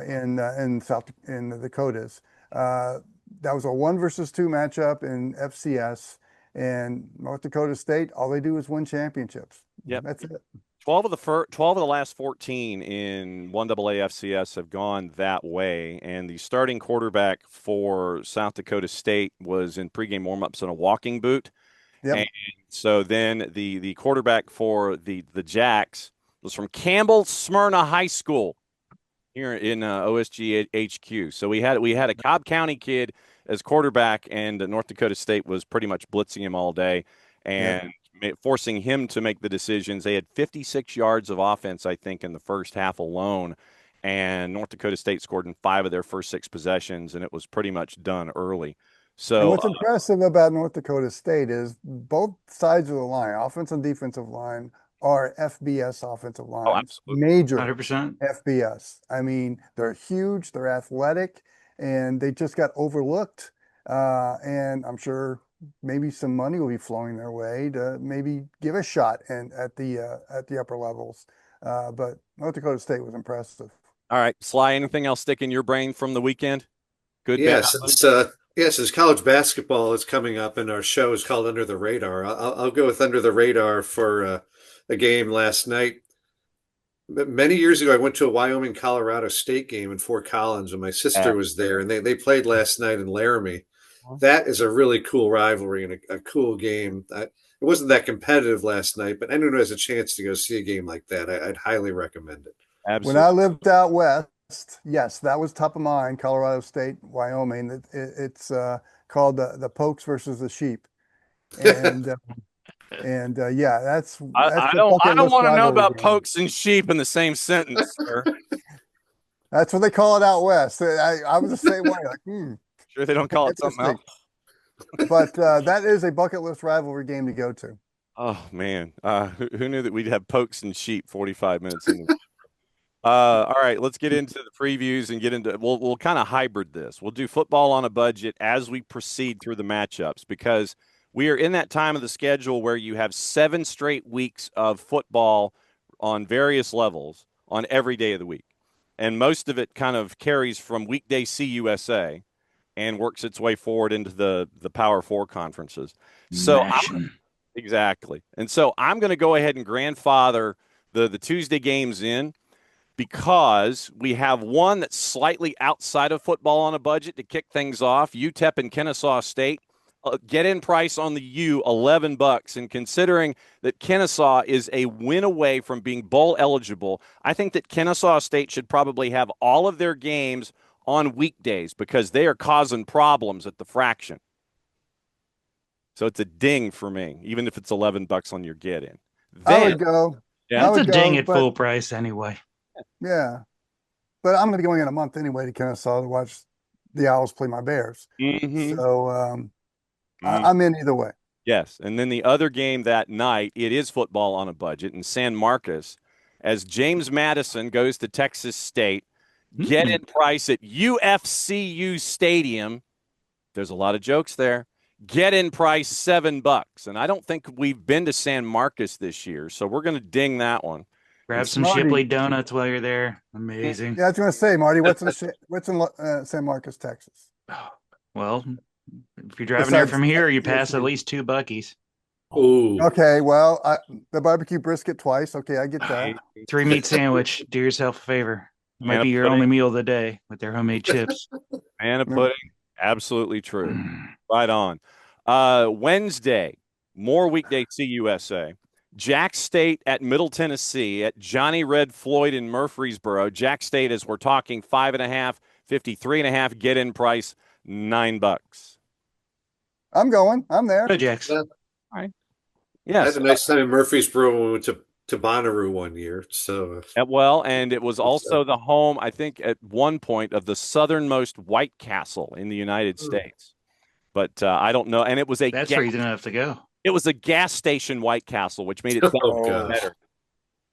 in the Dakotas. That was a 1 versus 2 matchup in FCS, and North Dakota State, all they do is win championships. Yep. That's it. 12 of the last 14 in 1AA FCS have gone that way, and the starting quarterback for South Dakota State was in pregame warmups in a walking boot. Yep. And so then the quarterback for the Jacks was from Campbell Smyrna High School here in OSG HQ. So we had a Cobb County kid as quarterback, and North Dakota State was pretty much blitzing him all day and forcing him to make the decisions. They had 56 yards of offense, I think, in the first half alone, and North Dakota State scored in 5 of their first 6 possessions, and it was pretty much done early. So and what's impressive about North Dakota State is both sides of the line, offensive and defensive line, are FBS offensive lines. absolutely. Major 100%. FBS. I mean, they're huge, they're athletic, and they just got overlooked. And I'm sure maybe some money will be flowing their way to maybe give a shot at the upper levels. But North Dakota State was impressive. All right, Sly, anything else stick in your brain from the weekend? Good. Yes, it's college basketball is coming up, and our show is called Under the Radar. I'll go with Under the Radar for a game last night. Many years ago, I went to a Wyoming-Colorado State game in Fort Collins, and my sister was there, and they played last night in Laramie. That is a really cool rivalry and a cool game. It wasn't that competitive last night, but anyone who has a chance to go see a game like that, I'd highly recommend it. Absolutely. When I lived out west, yes, that was top of mind. Colorado State, Wyoming. It's called the Pokes versus the Sheep, and that's. I don't want to know about pokes and sheep in the same sentence, sir. That's what they call it out west. I was the same way. Like, Sure, they don't call it something else. But that is a bucket list rivalry game to go to. Oh man, who knew that we'd have pokes and sheep 45 minutes in? All right, let's get into the previews and get into. We'll kind of hybrid this. We'll do football on a budget as we proceed through the matchups, because we are in that time of the schedule where you have 7 straight weeks of football on various levels on every day of the week, and most of it kind of carries from weekday CUSA and works its way forward into the Power 4 conferences. So exactly. And so I'm going to go ahead and grandfather the Tuesday games in, because we have one that's slightly outside of football on a budget to kick things off. UTEP and Kennesaw State. Get in price on the U, $11. And considering that Kennesaw is a win away from being bowl eligible, I think that Kennesaw State should probably have all of their games on weekdays, because they are causing problems at the fraction. So it's a ding for me, even if it's $11 on your get in. I would go. Yeah, it's a ding at full price anyway. Yeah, but I'm going to be going in a month anyway to Kennesaw to watch the Owls play my Bears. Mm-hmm. So I'm in either way. Yes. And then the other game that night, it is football on a budget in San Marcos as James Madison goes to Texas State. Get in price at UFCU Stadium. There's a lot of jokes there. Get in price $7. And I don't think we've been to San Marcos this year, so we're going to ding that one. Grab some Marty. Shipley donuts while you're there. Amazing. Yeah, I was going to say, Marty, what's in San Marcos, Texas? Well, if you're driving there Besides- from here, you pass at least 2 Buc-ee's. Ooh. Okay, well, the barbecue brisket twice. Okay, I get that. 3 meat sandwich. Do yourself a favor. Might Manna be your pudding. only meal of the day with their homemade chips. Manna pudding. Absolutely true. Right on. Wednesday, more weekday CUSA. Jack State at Middle Tennessee at Johnny Red Floyd in Murfreesboro. Jack State, as we're talking, 5.5, 53.5. Get in price $9. I'm going. I'm there. Go, Jax. Yeah. I Yes. had a nice time in Murfreesboro when we went to Bonnaroo one year. So Well, and it was also the home, I think, at one point of the southernmost White Castle in the United States. But I don't know. And it was That's reason enough to go. It was a gas station White Castle, which made it sound Oh, gosh. better.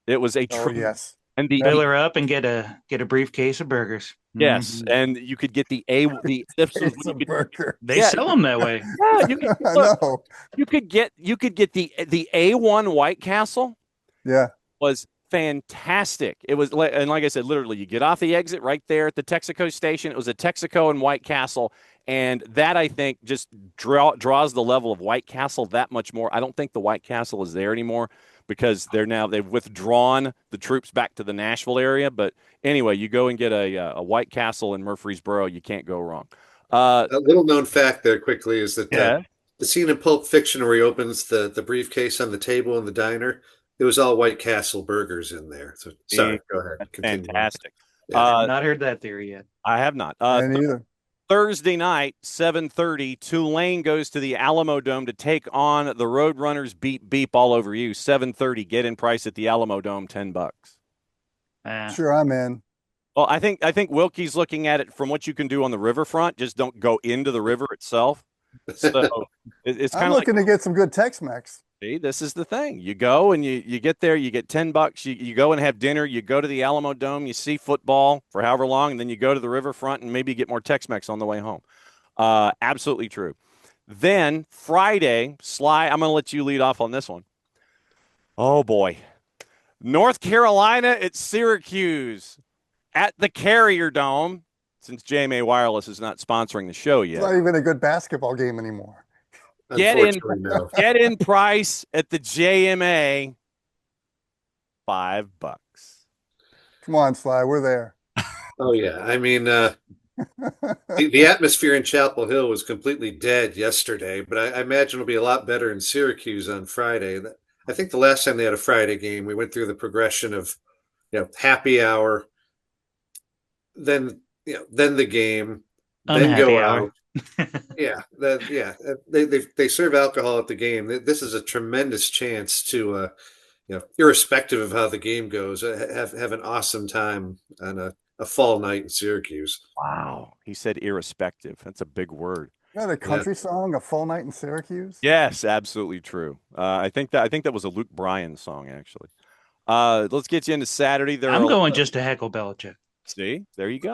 It was a Oh, true. yes. And the Fill her up and get a briefcase of burgers. yes, Mhm. and you could get the this was It's when a you could- burger. They Yeah. sell them that way. yeah, you could, I look, know. you could get the A1 White Castle Yeah. was fantastic. It was and like I said, literally, you get off the exit right there at the Texaco station. It was a Texaco and White Castle, and that I think just draws the level of White Castle that much more. I don't think the White Castle is there anymore because they've withdrawn the troops back to the Nashville area. But anyway, you go and get a White Castle in Murfreesboro, you can't go wrong. a little known fact there quickly is that Yeah. the scene in Pulp Fiction where he opens the briefcase on the table in the diner, it was all White Castle burgers in there. So sorry, go ahead. Continue. Fantastic. Yeah. I've not heard that theory yet. I have not. And either. Thursday night, 7:30, Tulane goes to the Alamo Dome to take on the Roadrunners. Beep beep all over you. 7:30, get in price at the Alamo Dome, $10. Sure, I'm in. Well, I think Wilkie's looking at it from what you can do on the riverfront. Just don't go into the river itself. So it's I'm kind of like, looking to get some good Tex-Mex. see, this is the thing. You go and you get there, you get $10. You go and have dinner. You go to the Alamo Dome. You see football for however long, and then you go to the riverfront and maybe get more Tex-Mex on the way home. Absolutely true. Then Friday, Sly, I'm going to let you lead off on this one. Oh boy, North Carolina at Syracuse at the Carrier Dome. Since JMA Wireless is not sponsoring the show It's yet, not even a good basketball game anymore. Get in. Unfortunately, no. get in price at the JMA, $5. Come on, Sly, we're there. Oh yeah, I mean, the atmosphere in Chapel Hill was completely dead yesterday, but I imagine it'll be a lot better in Syracuse on Friday. I think the last time they had a Friday game, we went through the progression of, happy hour, then the game, then Unhappy go hour. out. They serve alcohol at the game. This is a tremendous chance to, irrespective of how the game goes, have an awesome time on a fall night in Syracuse. Wow. He said irrespective. That's a big word. You got a country song, A Full Night in Syracuse? Yes, absolutely true. I think that was a Luke Bryan song, actually. Let's get you into Saturday. I'm going just to heckle Belichick. See, there you go.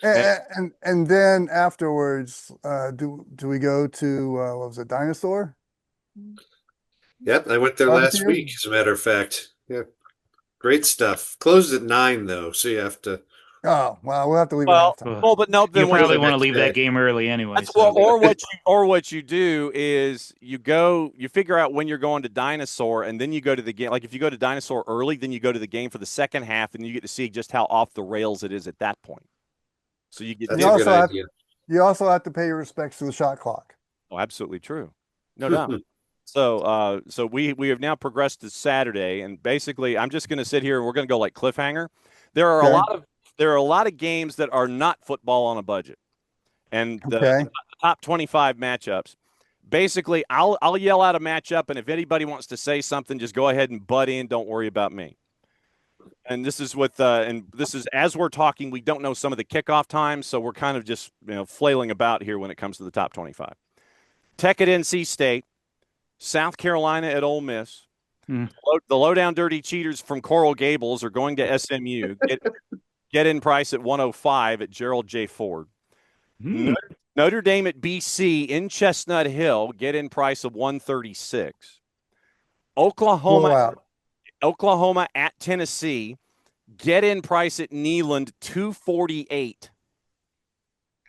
And then afterwards, do we go to what was it, Dinosaur? Yep, I went there last Barbecue? week, as a matter of fact. Yeah, great stuff. Closed at 9 though, so you have to. Oh, well, we'll have to leave Well, it halftime. well, but no, then You wait a probably minute. want to leave day. that game early anyway. That's so- what you do is you figure out when you're going to Dinosaur, and then you go to the game. Like if you go to Dinosaur early, then you go to the game for the second half, and you get to see just how off the rails it is at that point. So you get That's You a also good have- idea. You also have to pay your respects to the shot clock. Oh, absolutely true, no doubt. So we have now progressed to Saturday, and basically, I'm just going to sit here and we're going to go like cliffhanger. There are a lot of games that are not football on a budget, and the Okay. top 25 matchups. Basically, I'll yell out a matchup, and if anybody wants to say something, just go ahead and butt in. Don't worry about me. And this is as we're talking, we don't know some of the kickoff times, so we're kind of just flailing about here when it comes to the top 25. Tech at NC State, South Carolina at Ole Miss. Hmm. The lowdown dirty cheaters from Coral Gables are going to SMU. Get in price at 105 at Gerald J. Ford. Notre Dame at BC in Chestnut Hill. Get in price of 136. Blowout. Oklahoma at Tennessee. Get in price at Neyland 248.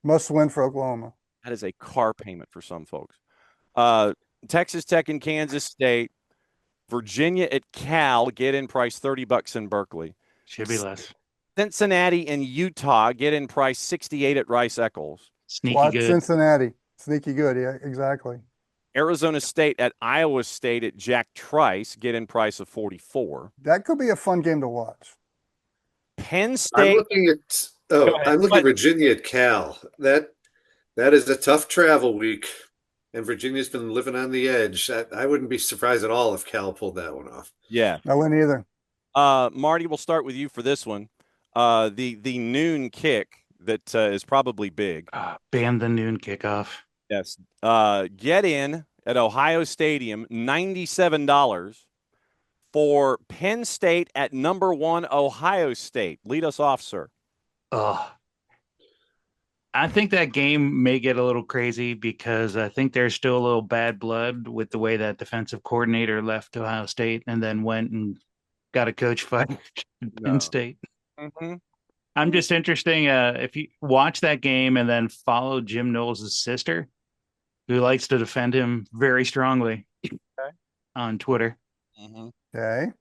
Must win for Oklahoma. That is a car payment for some folks. Texas Tech and Kansas State. Virginia at Cal. Get in price $30 in Berkeley. Should be less. Cincinnati and Utah. Get in price 68 at Rice Eccles. Sneaky Watch good. Cincinnati. Sneaky good. Yeah, exactly. Arizona State at Iowa State at Jack Trice. Get in price of 44. That could be a fun game to watch. Penn I'm State. looking at Go ahead. I'm looking at Virginia at Cal. That is a tough travel week, and Virginia's been living on the edge. I wouldn't be surprised at all if Cal pulled that one off. Yeah. I wouldn't either. Marty, we'll start with you for this one. The noon kick that is probably big. Ban the noon kickoff. Yes. Get in at Ohio Stadium, $97 for Penn State at number 1 Ohio State. Lead us off, sir. I think that game may get a little crazy because I think there's still a little bad blood with the way that defensive coordinator left Ohio State and then went and got a coach fired at Penn State. Mm-hmm. I'm just interested if you watch that game and then follow Jim Knowles' sister, who likes to defend him very strongly on Twitter. Mm-hmm. Okay.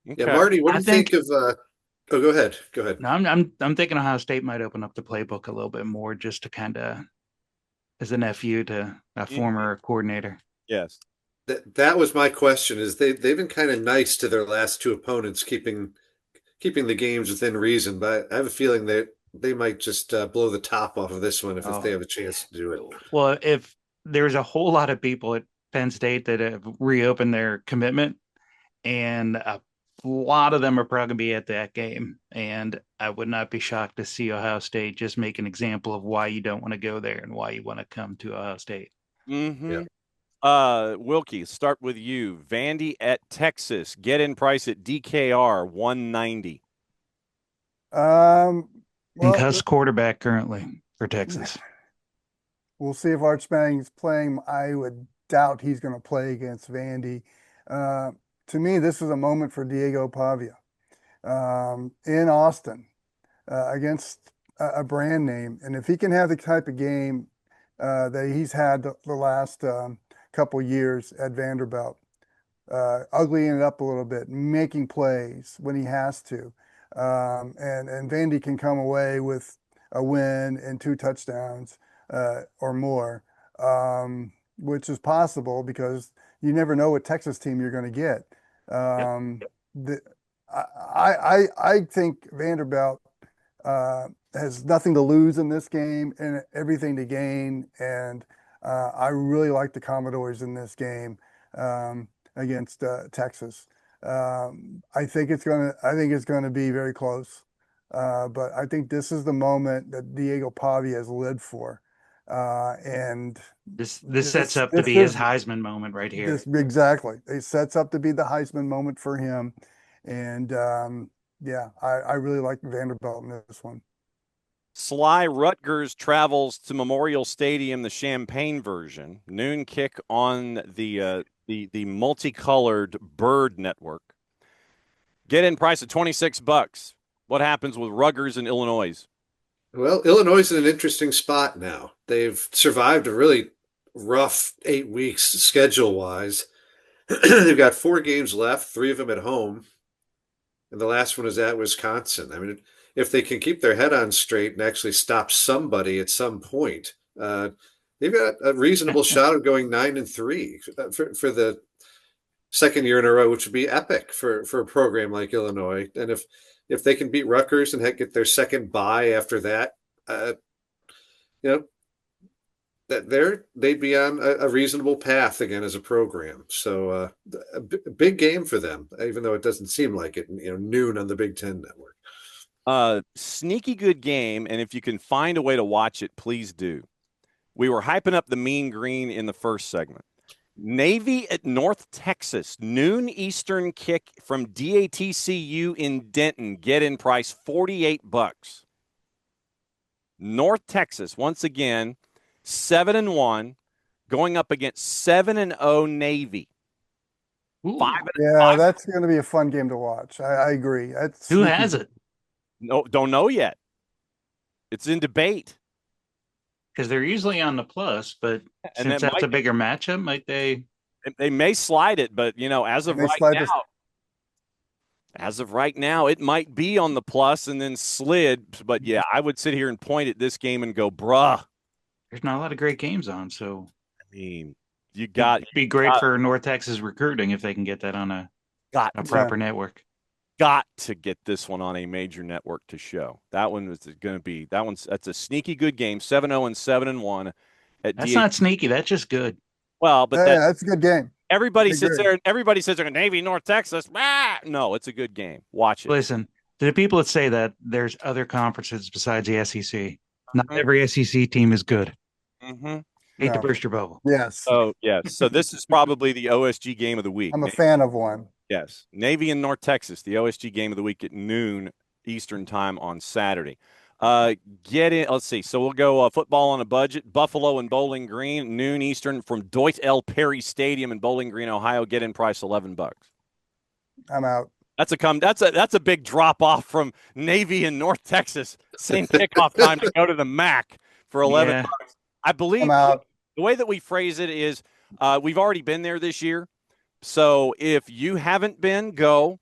Yeah, Marty, what do you think of? Oh, go ahead. Go ahead. No, I'm thinking Ohio State might open up the playbook a little bit more, just to kind of as a nephew to a former coordinator. Yes. That was my question. Is they've been kind of nice to their last two opponents, keeping the games within reason, but I have a feeling that they might just blow the top off of this one if they have a chance to do it. Well, if there's a whole lot of people at Penn State that have reopened their commitment, and a lot of them are probably going to be at that game, and I would not be shocked to see Ohio State just make an example of why you don't want to go there and why you want to come to Ohio State. Mm-hmm. Yeah. Wilkie, start with you. Vandy at Texas. Get in price at DKR 190. Concussed quarterback currently for Texas. We'll see if Arch Manning's playing. I would doubt he's going to play against Vandy. To me, this is a moment for Diego Pavia in Austin against a brand name. And if he can have the type of game that he's had the last couple years at Vanderbilt, uglying it up a little bit, making plays when he has to, and Vandy can come away with a win and 2 touchdowns or more, which is possible because you never know what Texas team you're going to get. I think Vanderbilt has nothing to lose in this game and everything to gain, and I really like the Commodores in this game against Texas. I think it's gonna be very close, but I think this is the moment that Diego Pavia has lived for. And this sets up to be his Heisman moment right here. Exactly. It sets up to be the Heisman moment for him. And I really like Vanderbilt in this one. Sly Rutgers travels to Memorial Stadium, the Champaign version. Noon kick on the multicolored Bird Network. Get in price at $26. What happens with Rutgers in Illinois? Well, Illinois is in an interesting spot now. They've survived a really rough 8 weeks schedule-wise. They've got 4 games left, 3 of them at home, and the last one is at Wisconsin. I mean, if they can keep their head on straight and actually stop somebody at some point, they've got a reasonable shot of going 9-3 for the second year in a row, which would be epic for a program like Illinois. And if they can beat Rutgers and get their second bye after that, they'd be on a reasonable path again as a program. So a big game for them, even though it doesn't seem like it. Noon on the Big Ten Network. Sneaky good game, and if you can find a way to watch it, please do. We were hyping up the Mean Green in the first segment. Navy at North Texas, noon Eastern kick from DATCU in Denton. Get in price $48. North Texas, once again, 7-1, going up against 7-0 Navy. Ooh. Yeah, that's going to be a fun game to watch. I agree. That's Who has it? No, don't know yet. It's in debate. Because they're usually on the plus, but And since that's a bigger matchup, might they? They may slide it, but as of right now, it might be on the plus and then slid. But yeah, I would sit here and point at this game and go, bruh. There's not a lot of great games on, so I mean, it'd be great for North Texas recruiting if they can get that on a proper network. Got to get this one on a major network to show. That one is going to be that's a sneaky good game. 7-0 and 7-1. That's not sneaky. That's just good. Well, but that's a good game. Everybody sits there and everybody says they're Navy, North Texas. No, it's a good game. Watch it. Listen, to the people that say that, there's other conferences besides the SEC. Not every SEC team is good. Mm-hmm. Hate to burst your bubble. Yes. Oh, yes. So this is probably the OSG game of the week. I'm a fan of one. Yes. Navy and North Texas, the OSG game of the week at noon Eastern time on Saturday. Get in. Let's see. So we'll go football on a budget. Buffalo and Bowling Green, noon Eastern from Deutsch L. Perry Stadium in Bowling Green, Ohio. Get in price $11. I'm out. That's a big drop off from Navy and North Texas. Same kickoff time to go to the MAC for $11. I believe the way that we phrase it is we've already been there this year. So if you haven't been, go.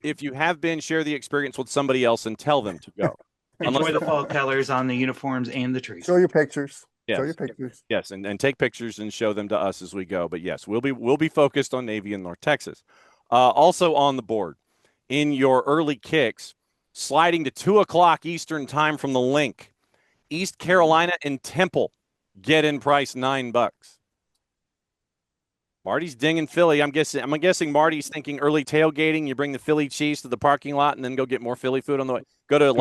If you have been, share the experience with somebody else and tell them to go. Enjoy the fall colors on the uniforms and the trees. Show your pictures. Yes. Show your pictures. Yes, and take pictures and show them to us as we go. But yes, we'll be focused on Navy and North Texas. Also on the board in your early kicks, sliding to 2:00 Eastern time from the link. East Carolina and Temple. Get in price $9. Marty's dinging Philly. I'm guessing Marty's thinking early tailgating. You bring the Philly cheese to the parking lot and then go get more Philly food on the way. Go to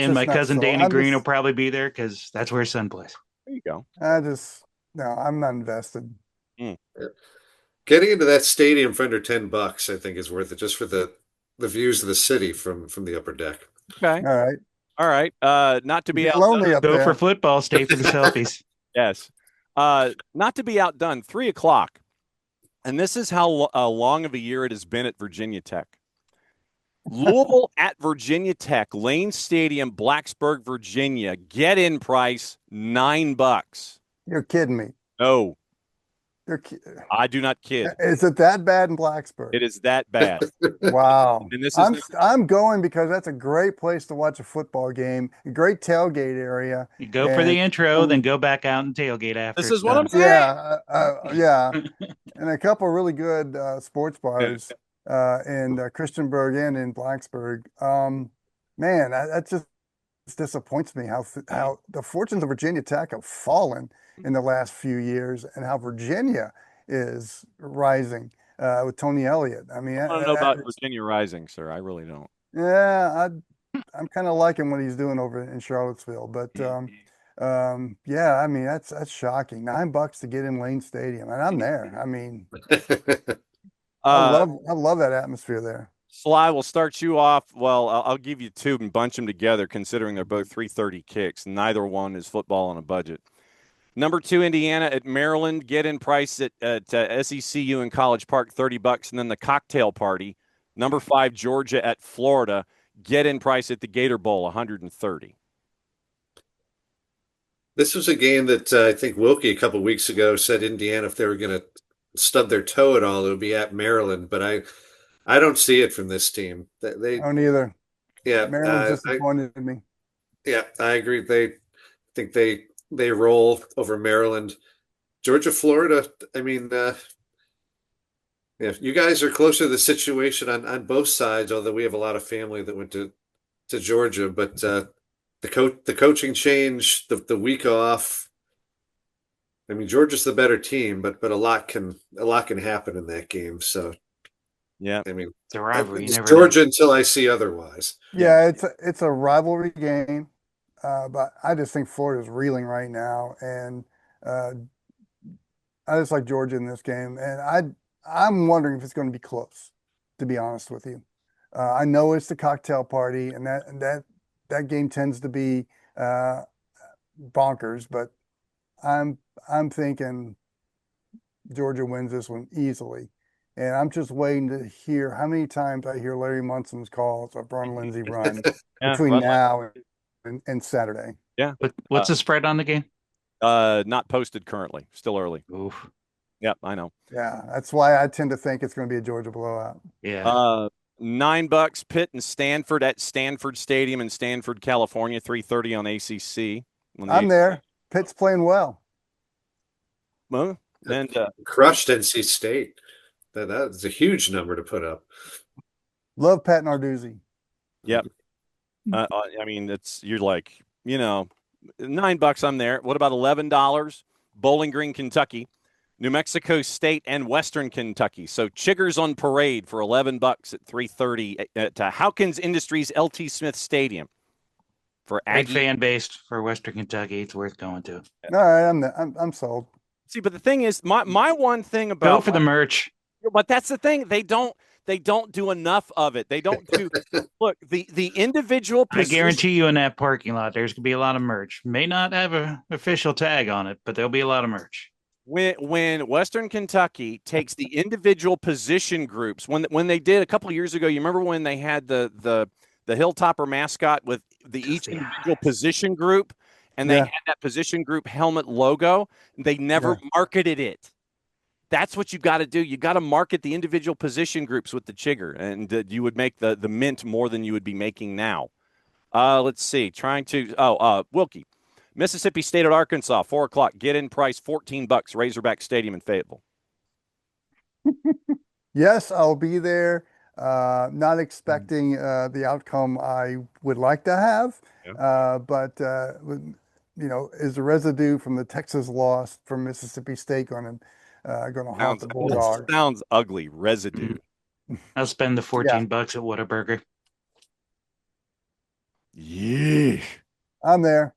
my cousin Danny Green will probably be there because that's where his son plays. There you go. I'm not invested. Getting into that stadium for under $10, I think, is worth it just for the views of the city from the upper deck. Okay. All right. Not to be lonely up there. Go for football. Stay for the selfies. Yes. Not to be outdone. 3:00. And this is how long of a year it has been at Virginia Tech. Louisville at Virginia Tech, Lane Stadium, Blacksburg, Virginia. Get in price $9. You're kidding me. No. I do not kid. Is it that bad in Blacksburg? It is that bad. Wow. And this I'm going because that's a great place to watch a football game, a great tailgate area. You go for the intro, then go back out and tailgate after. This is what I'm saying. Yeah. And a couple really good sports bars in Christiansburg and in Blacksburg. Man, that just disappoints me how the fortunes of Virginia Tech have fallen in the last few years and how Virginia is rising with Tony Elliott. I mean, I don't know about Virginia rising, sir. I really don't. Yeah, I'm kind of liking what he's doing over in Charlottesville, but yeah, I mean that's shocking. $9 to get in Lane Stadium, and I'm there. I mean, I love that atmosphere there. Sly, will start you off. Well, I'll give you two and bunch them together, considering they're both 3:30 kicks. Neither one is football on a budget. Number 2, Indiana at Maryland. Get in price at SECU in College Park, $30. And then the cocktail party. Number 5, Georgia at Florida. Get in price at the Gator Bowl, $130. This was a game that I think Wilkie a couple weeks ago said Indiana, if they were going to stub their toe at all, it would be at Maryland. But I don't see it from this team. They don't either. Yeah, Maryland's disappointed me. Yeah, I agree. I think they roll over Maryland. Georgia, Florida, I mean, you guys are closer to the situation on both sides, although we have a lot of family that went to Georgia. But the coaching change, the week off. I mean, Georgia's the better team, but a lot can happen in that game. So, yeah, I mean, it's a rivalry. It's Georgia until I see otherwise. Yeah, it's a rivalry game. But I just think Florida's reeling right now, and I just like Georgia in this game, and I'm wondering if it's going to be close, to be honest with you. I know it's the cocktail party, and that game tends to be bonkers, but I'm thinking Georgia wins this one easily. And I'm just waiting to hear how many times I hear Larry Munson's calls of Ron Lindsay run between run now and Saturday. Yeah. What's the spread on the game? Not posted currently. Still early. Oof. Yep, I know. Yeah, that's why I tend to think it's going to be a Georgia blowout. Yeah. $9 Pitt and Stanford at Stanford Stadium in Stanford, California, 3:30 on ACC. I'm there. Pitt's playing well. Well, and Crushed NC State. That's a huge number to put up. Love Pat Narduzzi. Yep. I mean, you're like, $9. I'm there. What about $11? Bowling Green, Kentucky, New Mexico State, and Western Kentucky. So Chiggers on parade for $11 at 3:30 at Hawkins Industries LT Smith Stadium. For Great fan base for Western Kentucky. It's worth going to. All right, I'm sold. See, but the thing is, my one thing about go for the merch. But that's the thing. They don't do enough of it. They don't do look, the individual position, I guarantee you in that parking lot there's gonna be a lot of merch. May not have an official tag on it, but there'll be a lot of merch. When Western Kentucky takes the individual position groups, when they did a couple of years ago, you remember when they had the Hilltopper mascot with each individual position group, and they had that position group helmet logo. They never marketed it. That's what you got to do. You got to market the individual position groups with the Chigger, and you would make the mint more than you would be making now. Let's see. Wilkie, Mississippi State at Arkansas, 4:00. Get in price, $14. Razorback Stadium in Fayetteville. Yes, I'll be there. Not expecting the outcome I would like to have, but is the residue from the Texas loss from Mississippi State going to haunt the Bulldogs? Sounds ugly. Residue. I'll spend the $14 at Whataburger. Yeah, I'm there.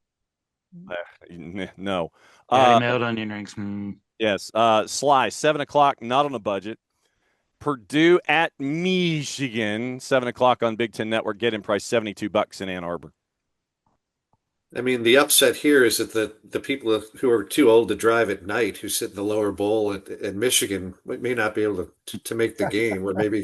No. Melt onion rings. Yes. Sly, 7:00. Not on a budget. Purdue at Michigan, 7:00 on Big Ten Network. Get in price, $72 in Ann Arbor. I mean, the upset here is that the people who are too old to drive at night, who sit in the lower bowl at Michigan, may not be able to make the game, or maybe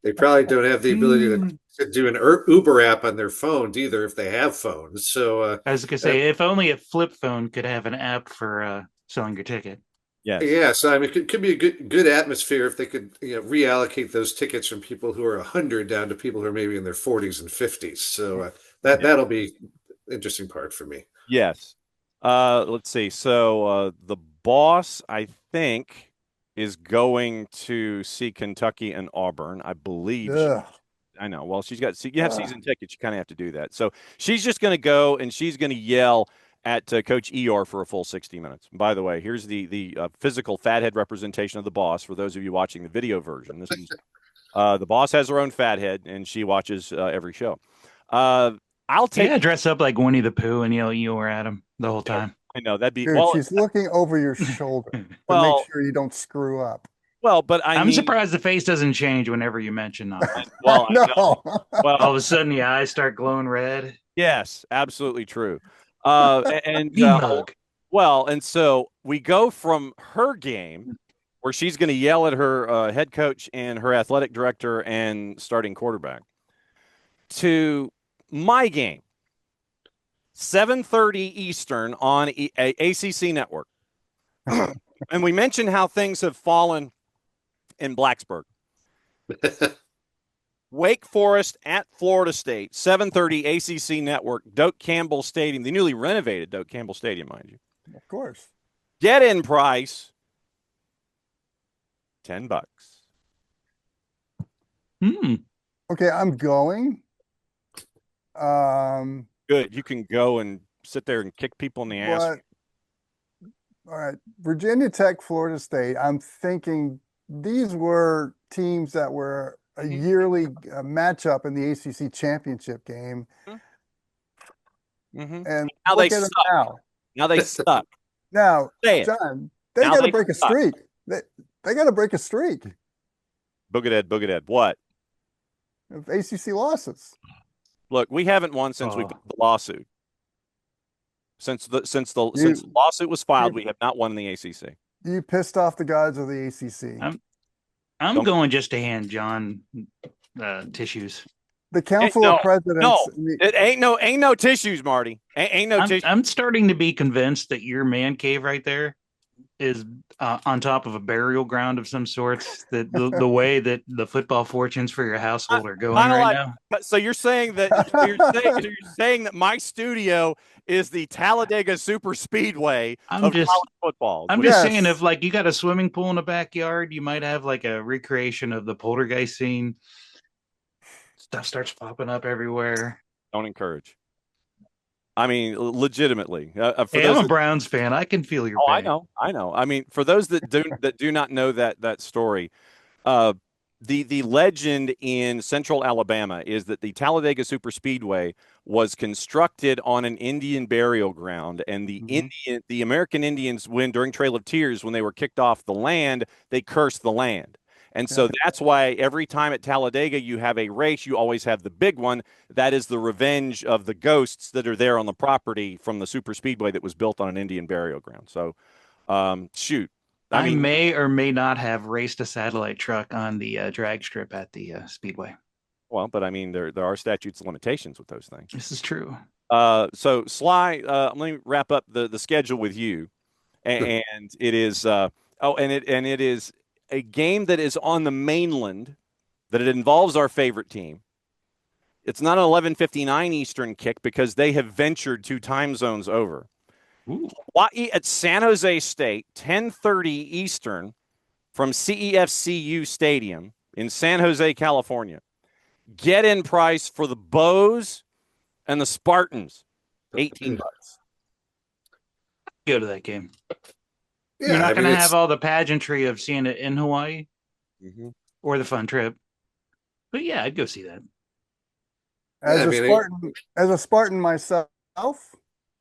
they probably don't have the ability to do an Uber app on their phones either, if they have phones. So I was going to say, if only a flip phone could have an app for selling your ticket. Yes. Yeah, so I mean, it could be a good atmosphere if they could reallocate those tickets from people who are 100 down to people who are maybe in their 40s and 50s. So that'll be interesting part for me. Yes. Let's see. So the boss, I think, is going to see Kentucky and Auburn. I believe. I know. Well, you have season tickets. You kind of have to do that. So she's just going to go and she's going to yell at Coach Eeyore for a full 60 minutes. By the way, here's the physical fathead representation of the boss for those of you watching the video version. This is the boss has her own fathead, and she watches every show. I'll take dress up like Winnie the Pooh and yell Eeyore at him the whole time. I know that'd be. Dude, she's looking over your shoulder to make sure you don't screw up. Well, but I'm surprised the face doesn't change whenever you mention that. Well, no. Well, all of a sudden the eyes start glowing red. Yes, absolutely true. And so we go from her game where she's going to yell at her head coach and her athletic director and starting quarterback to my game, 7:30 Eastern on ACC Network. And we mentioned how things have fallen in Blacksburg. Wake Forest at Florida State, 7:30 ACC Network, Doak Campbell Stadium, the newly renovated Doak Campbell Stadium, mind you. Of course. Get in price, $10. Okay, I'm going. Good. You can go and sit there and kick people in the ass. All right. Virginia Tech, Florida State. I'm thinking these were teams that were a yearly matchup in the ACC championship game. Mm-hmm. And now look they at them suck. Now they suck. Now, Say it. John, they Now got to they break a suck. streak. They got to break a streak Boogadad. What? of ACC losses. Look, we haven't won since we Oh. got the lawsuit. Since the You- lawsuit was filed, you- we have not won in the ACC. You pissed off the gods of the ACC. I'm Don't- going just to hand John tissues. The Council no, of Presidents. No, and the- it ain't no tissues, Marty. Ain't no tissues. I'm starting to be convinced that your man cave right there is on top of a burial ground of some sorts. That the way that the football fortunes for your household are going Kinda right like- now. So you're saying that you're saying that my studio is the Talladega Super Speedway I'm of just- college football. I'm Which- just Yes. saying, if like you got a swimming pool in the backyard, you might have like a recreation of the poltergeist scene. Stuff starts popping up everywhere. don't encourage. I mean, legitimately. For Hey, those I'm a that- Browns fan. I can feel your Oh, pain. I know. I mean, for those that do not know that story, the legend in Central Alabama is that the Talladega Super Speedway was constructed on an Indian burial ground, and the American Indians, during Trail of Tears, when they were kicked off the land, they cursed the land. And so that's why every time at Talladega you have a race, you always have the big one. That is the revenge of the ghosts that are there on the property from the super speedway that was built on an Indian burial ground. So, shoot. I may or may not have raced a satellite truck on the drag strip at the Speedway. Well, but I mean, there are statutes of limitations with those things. This is true. So Sly, let me wrap up the schedule with you, and it is it is a game that is on the mainland, that it involves our favorite team. It's not an 11:59 Eastern kick because they have ventured 2 time zones over. Ooh. Hawaii at San Jose State, 10:30 Eastern from CEFCU Stadium in San Jose, California. Get in price for the Bows and the Spartans, $18. Go to that game. Yeah, You're not I going mean, to it's- have all the pageantry of seeing it in Hawaii Mm-hmm. or the fun trip. But yeah, I'd go see that. As Yeah, I a mean, Spartan, as a Spartan myself,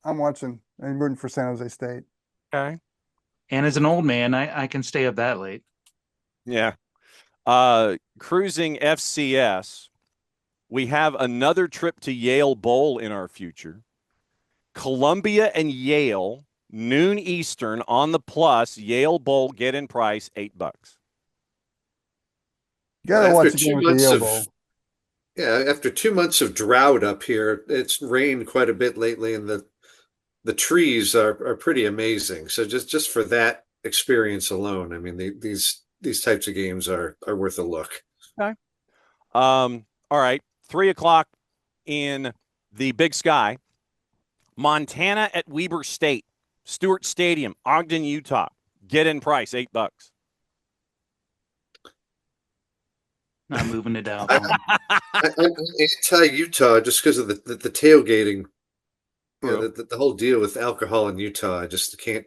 I'm watching and rooting for San Jose State. Okay. And as an old man, I can stay up that late. Yeah. Cruising FCS. We have another trip to Yale Bowl in our future. Columbia and Yale, noon Eastern on the plus. Yale Bowl, get in price, $8. You gotta After watch the 2 game with the months Yale of- Bowl. Yeah, after 2 months of drought up here, it's rained quite a bit lately, and the trees are pretty amazing. So just for that experience alone, I mean, these types of games are worth a look. All right. 3:00 in the Big Sky. Montana at Weber State, Stewart Stadium, Ogden, Utah. Get in price, $8. Not moving it down. I'm anti-Utah just because of the tailgating. You know, True. the whole deal with alcohol in Utah. I just can't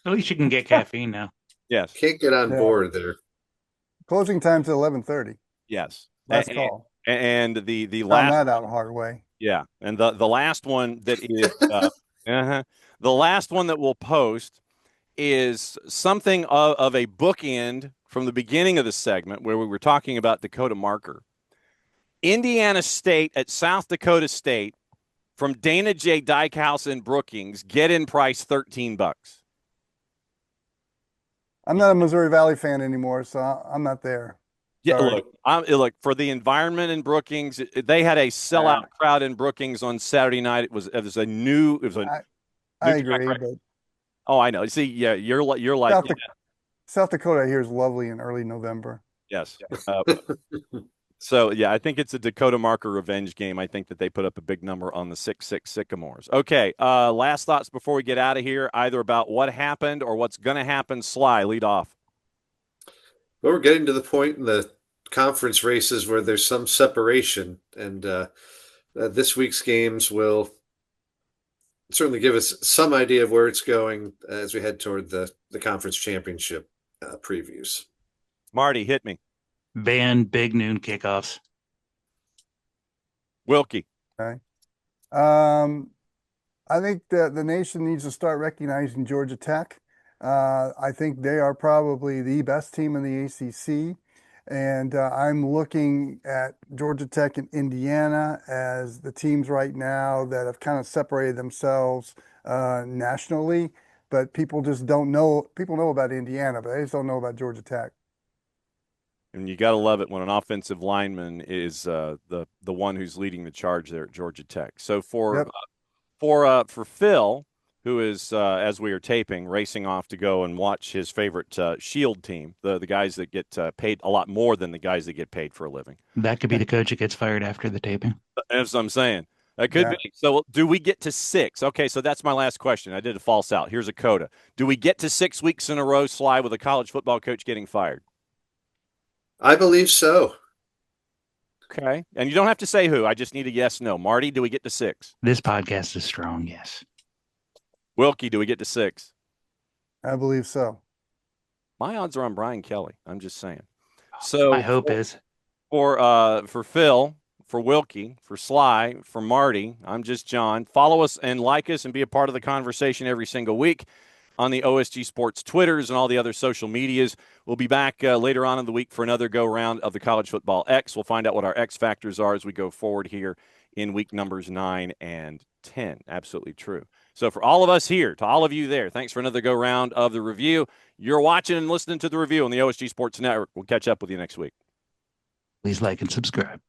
At least you can get caffeine now. Yes. get on Yeah. board there. Closing time's at 11:30. Yes. Last And- call. And the Found last that out hard way. Yeah, and the last one that is the last one that we'll post is something of a bookend from the beginning of the segment where we were talking about Dakota Marker. Indiana State at South Dakota State from Dana J. Dykehouse and Brookings. Get in price, $13. I'm not a Missouri Valley fan anymore, so I'm not there. Yeah, Sorry. look for the environment in Brookings. They had a sellout crowd in Brookings on Saturday night. It was a I new track agree, record. but Oh, I know. See, yeah, you're like South, South Dakota here is lovely in early November. yes. So yeah, I think it's a Dakota Marker revenge game. I think that they put up a big number on the 6-6 Sycamores. Okay, last thoughts before we get out of here, either about what happened or what's going to happen. Sly, lead off. Well, we're getting to the point in the conference races where there's some separation, and this week's games will certainly give us some idea of where it's going as we head toward the conference championship previews. Marty, hit me. Ban big noon kickoffs. Wilkie. I think that the nation needs to start recognizing Georgia Tech. I think they are probably the best team in the ACC. And I'm looking at Georgia Tech and Indiana as the teams right now that have kind of separated themselves nationally. But people just don't know. People know about Indiana, but they just don't know about Georgia Tech. And you got to love it when an offensive lineman is the one who's leading the charge there at Georgia Tech. So for Phil, who is, as we are taping, racing off to go and watch his favorite Shield team, the guys that get paid a lot more than the guys that get paid for a living. That could be the coach that gets fired after the taping. That's what I'm saying. That could be. So do we get to 6? Okay, so that's my last question. I did a false out. Here's a coda. Do we get to 6 weeks in a row, Sly, with a college football coach getting fired? I believe so. Okay. And you don't have to say who. I just need a yes, no. Marty, do we get to 6? This podcast is strong, yes. Wilkie, do we get to 6? I believe so. My odds are on Brian Kelly. I'm just saying. So My hope is for Phil, for Wilkie, for Sly, for Marty, I'm just John. Follow us and like us and be a part of the conversation every single week on the OSG Sports Twitters and all the other social medias. We'll be back later on in the week for another go-round of the College Football X. We'll find out what our X factors are as we go forward here in week numbers 9 and 10. Absolutely true. So for all of us here, to all of you there, thanks for another go-round of the review. You're watching and listening to the review on the OSG Sports Network. We'll catch up with you next week. please like and subscribe.